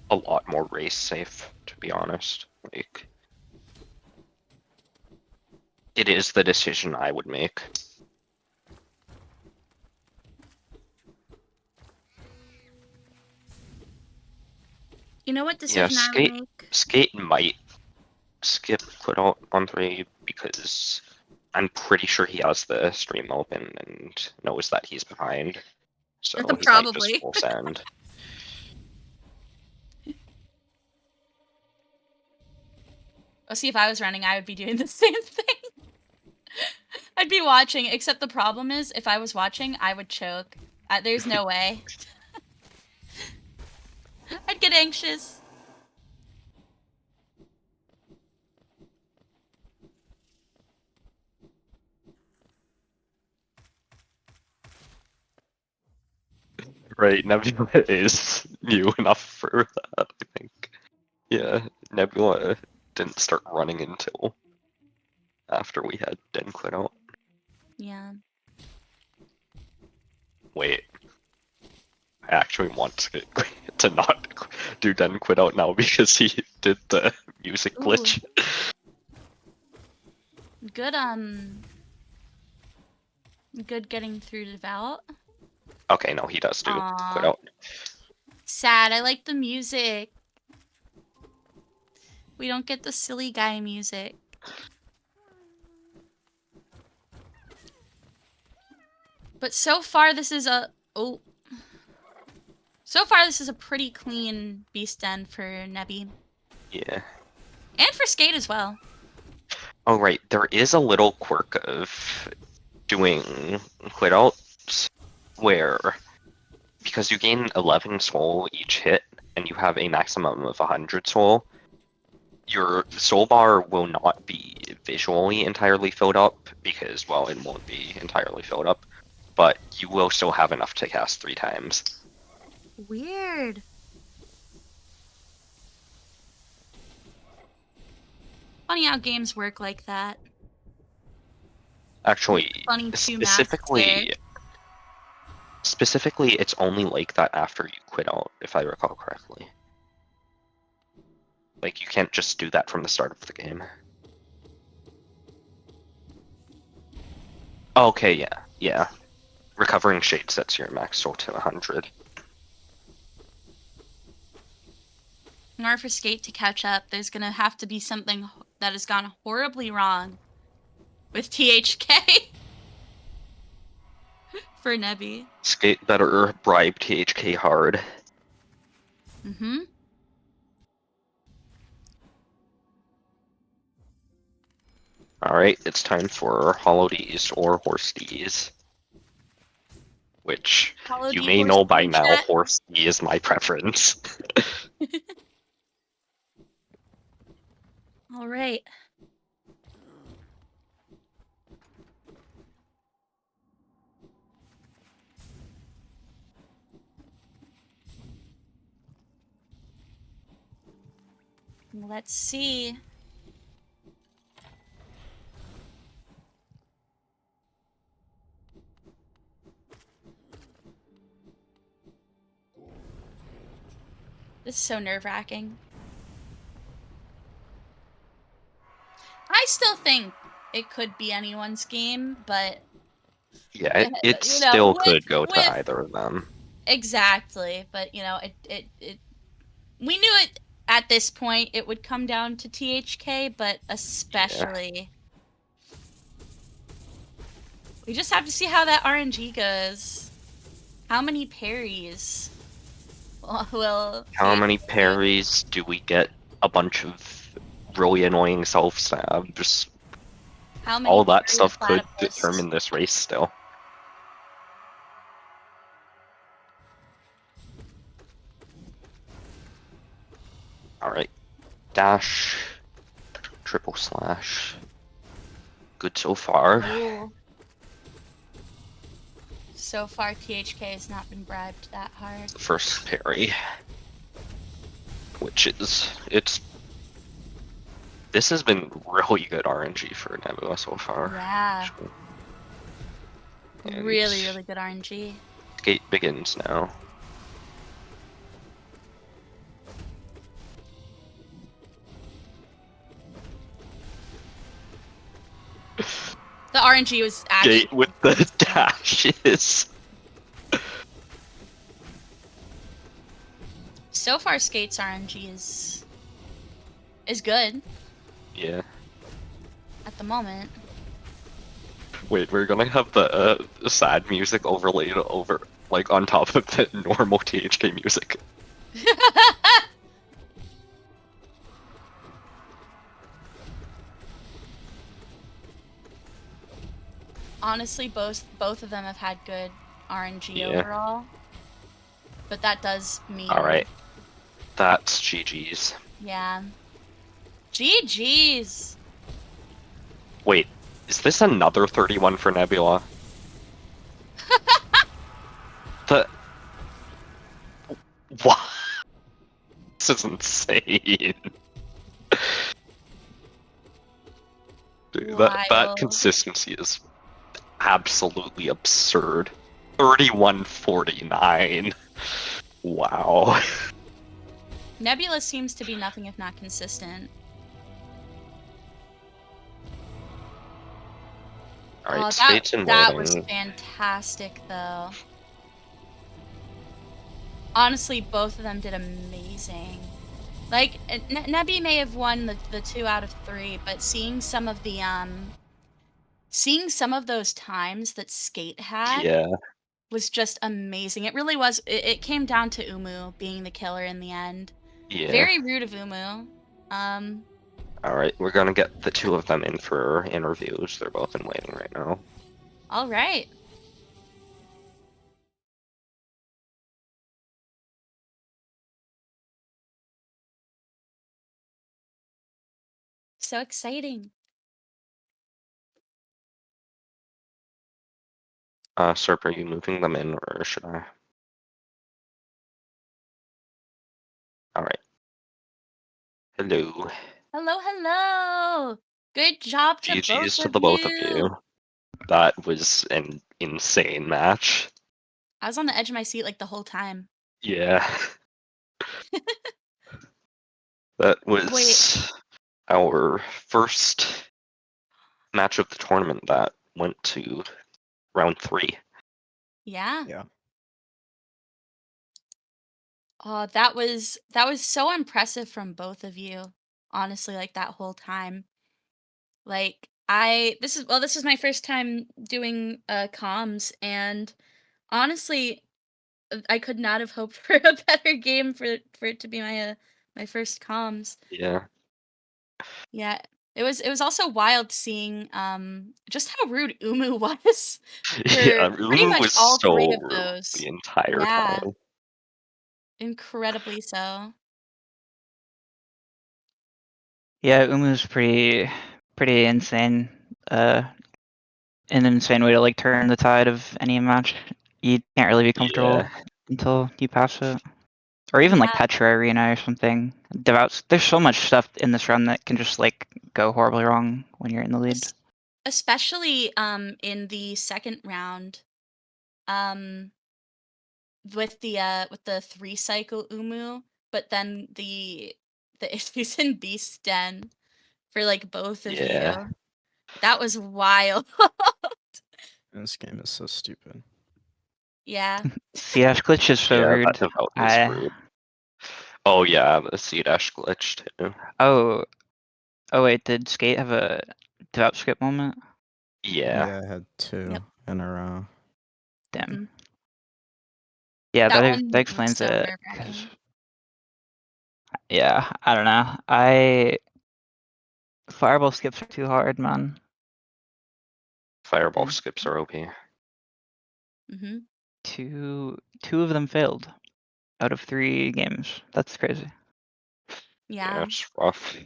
a lot more race safe, to be honest. Like, it is the decision I would make. You know what Yeah, decision I would make? Skate might skip quit out on 3 because I'm pretty sure he has the stream open and knows that he's behind. So he might just Probably. full send. I'll see if I was running, I would be doing the same thing. I'd be watching, except the problem is, if I was watching, I would choke. There's no way. I'd get anxious. Right, Nebula is new enough for that, I think. Yeah, Nebula didn't start running until after we had Den quit out. Yeah. Wait, I actually want to not do Den quit out now because he did the music Ooh. glitch. Good, good getting through to Val. Okay, no, he does do quit Aww. out. Sad, I like the music. We don't get the silly guy music. But so far this is a... Oh. So far this is a pretty clean beast den for Nebby. Yeah. And for Skate as well. Oh, right, there is a little quirk of doing quit outs where, because you gain 11 soul each hit and you have a maximum of 100 soul, your soul bar will not be visually entirely filled up because, well, it won't be entirely filled up, but you will still have enough to cast 3 times. Weird. Funny how games work like that. Actually, Funny two masks there. specifically, it's only like that after you quit out, if I recall correctly. Like, you can't just do that from the start of the game. Okay, yeah. Recovering Shade sets your max soul to 100. In order for Skate to catch up, there's gonna have to be something that has gone horribly wrong with THK for Nebby. Skate better bribe THK hard. Mm-hmm. Alright, it's time for Hollow D's or Horse D's. Which, Hollow you D may Horse know by D now, chat. Horse D is my preference. All right. Let's see. This is so nerve-wracking. I still think it could be anyone's game, but Yeah, it you know, still could go to with either of them. exactly, but you know, it we knew it at this point it would come down to THK, but Yeah. especially we just have to see how that RNG goes. How many parries will How many THK? parries do we get? A bunch of really annoying self stabs. How many All that parry the stuff could platypus? determine this race still. Alright. Dash. Triple slash. Good so far. Ooh. So far, THK has not been bribed that hard. The first parry. Which is this has been really good RNG for Nebula so far. Yeah. And Really, really good RNG. skate begins now. The RNG was actually Skate with the insane. dashes. So far, Skate's RNG is good Yeah. at the moment. Wait, we're gonna have the sad music overlaid over, like, on top of the normal THK music. Honestly, both of them have had good RNG Yeah. overall, but that does mean Alright. That's GG's. yeah. GG's. Wait, is this another 31 for Nebula? The... What? This is insane. Dude, that Wild. consistency is absolutely absurd. 31-49. Wow. Nebula seems to be nothing if not consistent. Alright, That Skate's in was waiting. fantastic, though. Honestly, both of them did amazing. Like, Nebby may have won the 2 out of 3, but seeing some of those times that Skate had Yeah, was just amazing. It really was. It came down to Umu being the killer in the end. yeah. Very rude of Umu. Alright, we're gonna get the two of them in for interviews. They're both in waiting right now. All right. So exciting. Serp, are you moving them in, or should I? Alright. Hello. Hello, hello. Good job to both GG's to of the both of you. you. That was an insane match. I was on the edge of my seat like the whole time. Yeah. That Wait. was our first match of the tournament that went to round 3. Yeah. Yeah. Oh, that was so impressive from both of you. Honestly, like that whole time. Like this is my first time doing comms, and honestly, I could not have hoped for a better game for it to be my first comms. Yeah. Yeah. It was also wild seeing just how rude Umu was for Yeah, pretty Umu much was all so 3 of rude the those. entire Yeah, time. incredibly so. Yeah, Umu's pretty insane. An insane way to like turn the tide of any match. You can't really be comfortable Yeah. until you pass it. Or even like Yeah, Petra Arena or something. Devouts. There's so much stuff in this run that can just like go horribly wrong when you're in the lead. especially in the second round, um with the 3 cycle Umu, but then the issues in Beast Den for like both of Yeah. you. That was wild. This game is so stupid. Yeah. CS glitch is so Yeah, rude. that devout is I rude. Oh yeah, the C dash glitch too. oh wait, did Skate have a devout skip moment? Yeah. Yeah, I had 2 Yep. in a row. Damn. Mhm. Yeah, That that one was explains so it. nerve-wracking. Yeah, I don't know. Fireball skips are too hard, man. Fireball Mm. skips are OP. Mm-hmm. Two of them failed out of 3 games. That's crazy. Yeah. it's rough.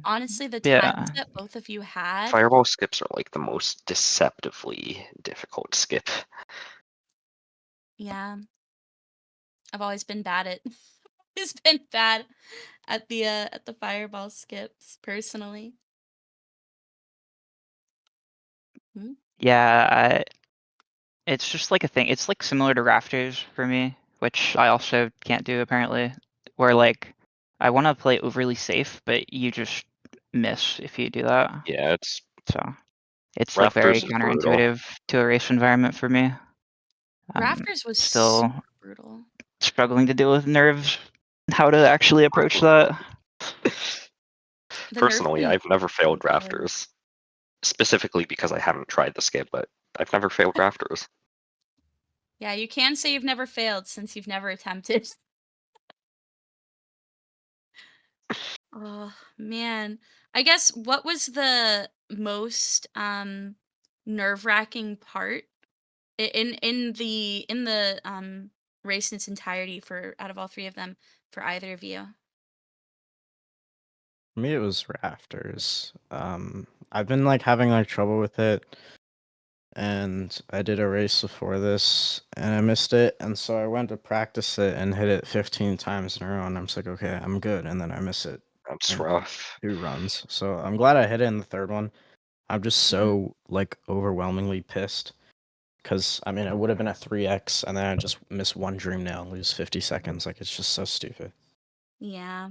Honestly, the times Yeah. that both of you had, Fireball skips are like the most deceptively difficult skip. yeah, I've always been bad at always been bad at the fireball skips personally. Mhm. Yeah, it's just like a thing. It's like similar to rafters for me, which I also can't do apparently. Where like I want to play overly safe, but you just miss if you do that. Yeah, it's So it's like very rafters is brutal. counterintuitive to a race environment for me. Rafters was Still super brutal. struggling to deal with nerves, how to actually approach that. The nerf Personally, can I've never be failed hard. rafters. Specifically because I haven't tried the skip, but I've never failed rafters. Yeah, you can say you've never failed since you've never attempted. Oh, man. I guess what was the most nerve-wracking part in the race in its entirety for out of all 3 of them for either of you? For me, it was rafters. I've been like having like trouble with it, and I did a race before this, and I missed it, and so I went to practice it and hit it 15 times in a row, and I'm just like, okay, I'm good, and then I miss it That's in rough. 2 runs. So I'm glad I hit it in the 3rd one. I'm just so like overwhelmingly pissed because I mean it would have been a 3x, and then I just miss one dream nail and lose 50 seconds. Like it's just so stupid. Yeah.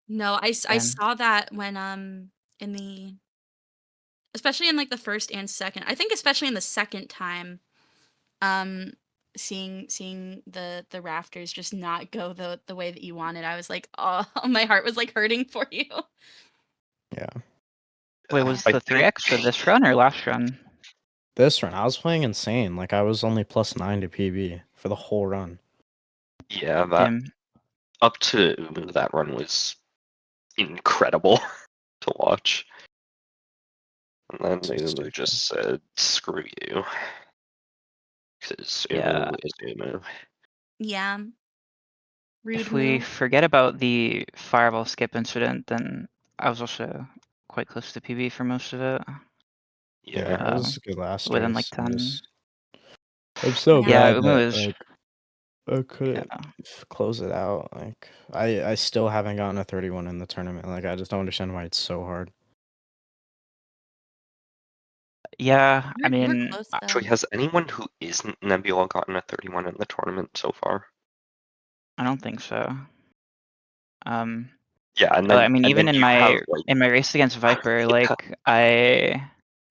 No, I And saw that when in the especially in like the first and second. I think especially in the second time, um seeing the rafters just not go the way that you wanted. I was like, "Oh, my heart was like hurting for you." Yeah. wait, was I the think 3x for this run or last run? This run, I was playing insane. Like I was only +9 to PB for the whole run. yeah, that Damn. up to Umu, that run was incredible to watch. And then So Umu stupid. just said, "Screw you," because Yeah. Umu is Umu. Yeah. Rude If we move. forget about the fireball skip incident, then I was also quite close to PB for most of it. Yeah, Yeah, it was a good last Within like race. 10. I'm so Yeah. Yeah, glad Umu that is. like I couldn't Yeah. close it out. Like I still haven't gotten a 31 in the tournament. Like I just don't understand why it's so hard. Yeah, I You were mean, close actually, though. has anyone who isn't Nebula gotten a 31 in the tournament so far? I don't think so. Yeah, and I then mean, even you have like in my race against Viper, like I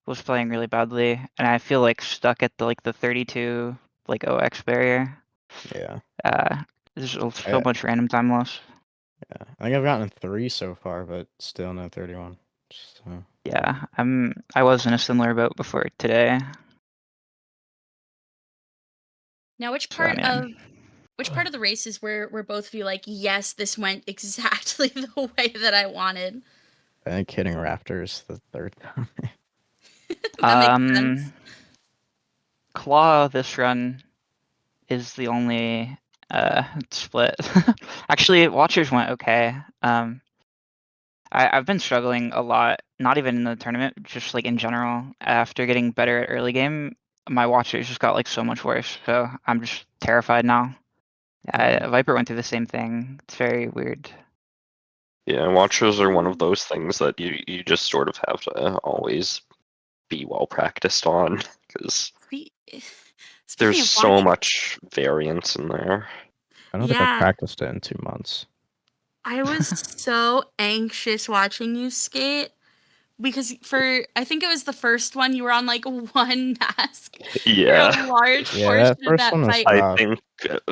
was playing really badly, and I feel like stuck at the 32 like OX barrier. Yeah. There's so I, much random time loss. yeah. I think I've gotten 3 so far, but still no 31. So, Yeah, I was in a similar boat before today. Now, So I mean, which part of the races were both of you like, yes, this went exactly the way that I wanted? I think hitting Raptors the 3rd time. That makes sense. Claw this run is the only split. Actually, Watchers went okay. I've been struggling a lot, not even in the tournament, just like in general. After getting better at early game, my watchers just got like so much worse. So I'm just terrified now. Yeah. Viper went through the same thing. It's very weird. Yeah, watchers are one of those things that you just sort of have to always be well practiced on because Speaking there's of so watchers, much variance in there. I don't think I've yeah, practiced it in 2 months. I was so anxious watching you skate because I think it was the first one you were on like one mask for a Yeah, large Yeah, portion that of first that one was fight. I rough. think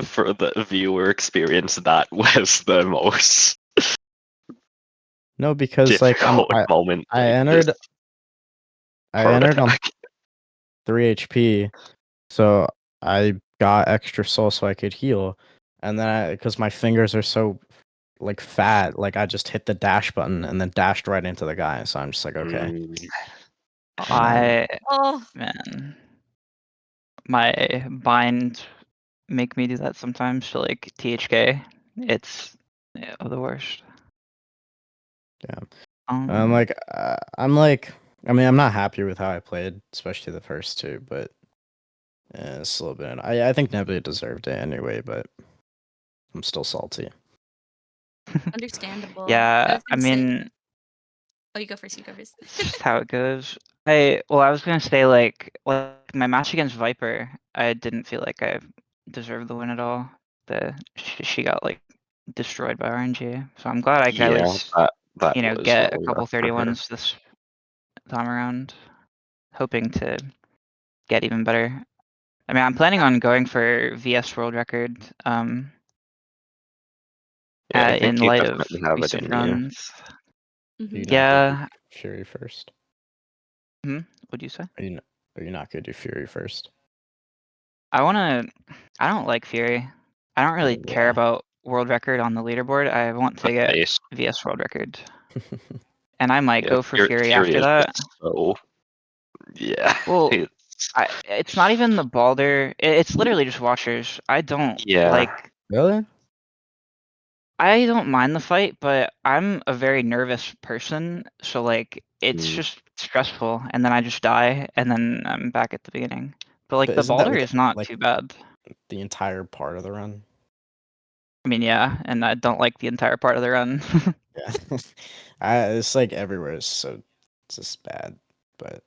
for the viewer experience, that was the most No, because like difficult moment. I Like, entered just I heart entered on attack. 3 HP, so I got extra soul so I could heal, and then because my fingers are so like fat, like I just hit the dash button and then dashed right into the guy. So I'm just like, okay. Mm, And then Oh, Man, my bind make me do that sometimes to like THK. It's the worst. Yeah. Um, I'm like, I mean, I'm not happy with how I played, especially the first two, but it's a little bit. I think Nebula deserved it anyway, but I'm still salty. understandable. I yeah, was I gonna say, mean, oh, you go first. You go first. it's just how it goes. I was gonna say like my match against Viper, I didn't feel like I deserved the win at all. She got like destroyed by RNG, so I'm glad I could at yeah, least that was get a really couple rough for her. 31s this time around, hoping to get even better. I mean, I'm planning on going for VS world record. Yeah, I In think you light of definitely have it recent in you. runs. Are you Mhm. not gonna do Yeah. Fury first? What'd you say? Are you not gonna do Fury first? I don't like Fury. I don't really care Yeah. about world record on the leaderboard. I want to But get base, VS world record. And I might yeah, go for Fury Fury after is that. just so yeah. Well, It's it's not even the Balder. It's literally just watchers. I don't yeah. like. Really? I don't mind the fight, but I'm a very nervous person, so like it's Mm, just stressful, and then I just die, and then I'm back at the beginning. But like But the isn't that Balder is not like too bad. the entire part of the run? I mean, yeah, and I don't like the entire part of the run. Yeah. It's like everywhere, so it's just bad. But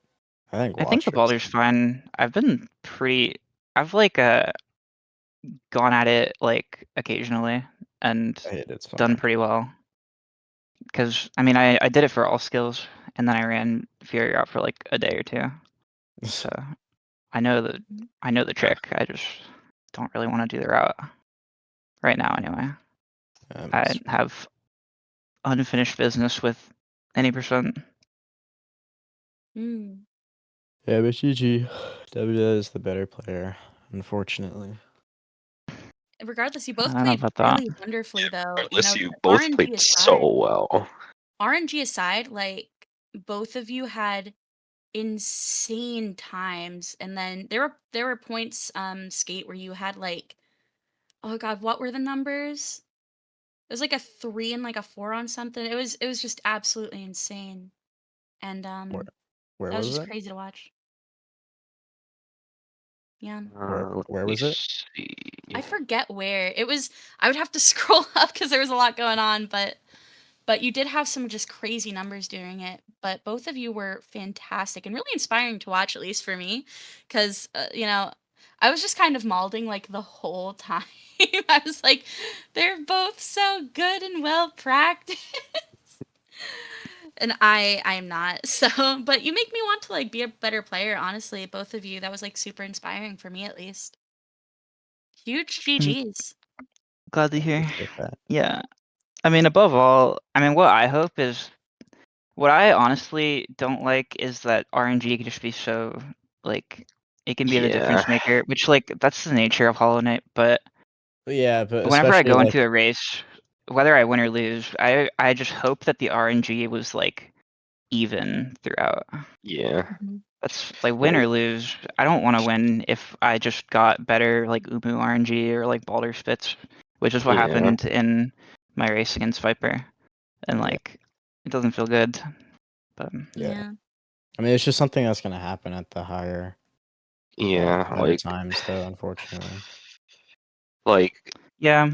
I think I think the Watchers. Balder's fine. I've like gone at it like occasionally and I hate it so done much. pretty well. Because I mean, I did it for all skills, and then I ran Fury out for like a day or two. So I know the trick. I just don't really want to do the route right now. Anyway, I It's have unfinished business with any percent. Mm. Yeah, but GG. W is the better player, unfortunately. Regardless, you I both don't know played about that. really wonderfully, though. Regardless, you both played so well. RNG aside, like both of you had insane times, and then there were points skate where you had like, oh god, what were the numbers? It was like a 3 and like a 4 on something. It was just absolutely insane, and Where where that was was just it? crazy to watch. Yeah. Let Where me was it? see. I forget where. It was I would have to scroll up because there was a lot going on, but you did have some just crazy numbers during it. But both of you were fantastic and really inspiring to watch, at least for me, because I was just kind of malding like the whole time. I was like, they're both so good and well practiced. And I'm not. So, but you make me want to like be a better player, honestly, both of you. That was like super inspiring for me at least. Huge I'm GGs. glad to hear. Appreciate that. Yeah, I mean, above all, I mean, what I hope is what I honestly don't like is that RNG can just be so like it can be the Yeah, difference maker, which like that's the nature of Hollow Knight. But But yeah, but whenever I especially go like into a race, whether I win or lose, I just hope that the RNG was like even throughout. yeah. Mhm. That's like win Well, or lose. I don't want to win if I just got better like Umu RNG or like Balder Spits, which is what yeah. happened in my race against Viper, and yeah, like it doesn't feel good. But yeah. Yeah. I mean, it's just something that's gonna happen at the higher Yeah, Other times though, unfortunately. like Yeah.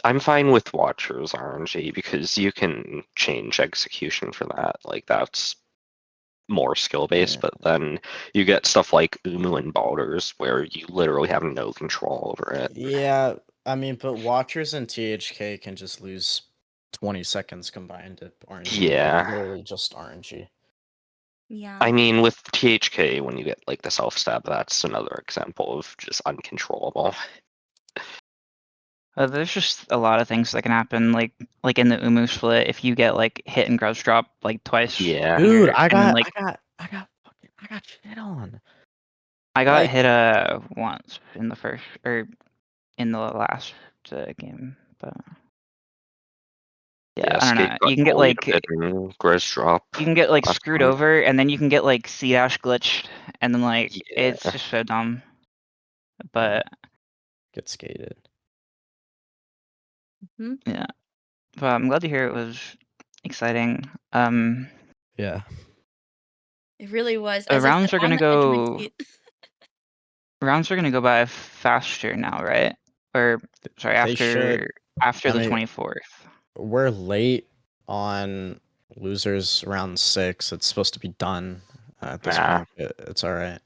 I'm fine with Watcher's RNG because you can change execution for that. Like that's more skill based, Yeah. but then you get stuff like Umu and Baldur's where you literally have no control over it. Yeah, I mean, but Watchers and THK can just lose 20 seconds combined to RNG. Yeah. Like, literally just RNG. Yeah. I mean, with THK, when you get like the self stab, that's another example of just uncontrollable. There's just a lot of things that can happen, like in the Umu split, if you get like hit and grudge drop like twice. Yeah. Dude, I and then, got shit on. I got like- hit once in the first or in the last game, but yeah, I don't Skate know. got You can get bullied like a bit in Grizz drop. last screwed time. over, and then you can get like C dash glitched, and then like it's Yeah. just so dumb. But Get skated. yeah, but I'm glad to hear it was exciting. Yeah. It really was. The As I said, rounds are on gonna the edge of my go. seat. Rounds are gonna go by faster now, right? Or sorry, They should. after I the mean, 24th. We're late on losers round 6. It's supposed to be done at this Nah. point. It's all right.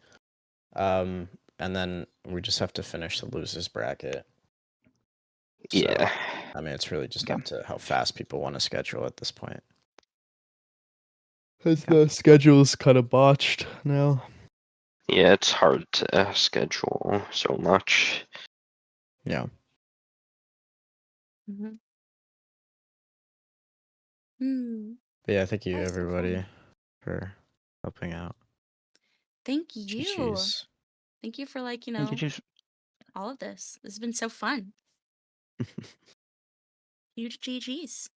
And then we just have to finish the losers bracket. So, Yeah. I mean, it's really just Okay. up to how fast people want to schedule at this point. Because the schedule is kind of botched now. Yeah, it's hard to schedule so much. Yeah. Mhm. Hmm. But yeah, thank you That was so everybody fun. for helping out. Thank you. GG's. Thank you for like, Thank you, Juice. all of this. This has been so fun. Huge GG's.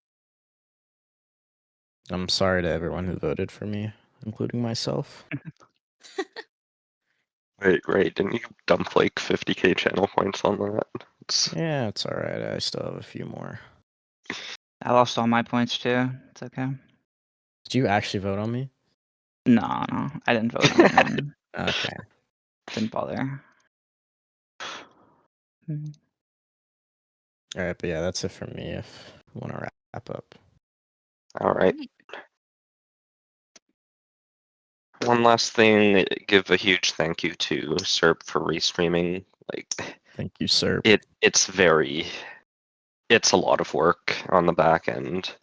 I'm sorry to everyone who voted for me, including myself. Right. Didn't you dump like 50k channel points on that? Yeah, it's all right. I still have a few more. I lost all my points too. It's okay. Did you actually vote on me? No, I didn't vote on anyone. Okay. Didn't bother. Hmm. All right, but yeah, that's it from me. If you want to wrap up. All right. One last thing, give a huge thank you to Serp for restreaming. Like, Thank you, sir. it's a lot of work on the back end.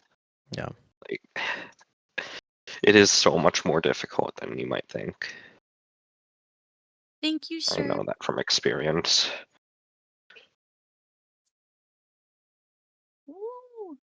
Yeah. Like, it is so much more difficult than you might think. Thank you, I sir. know that from experience.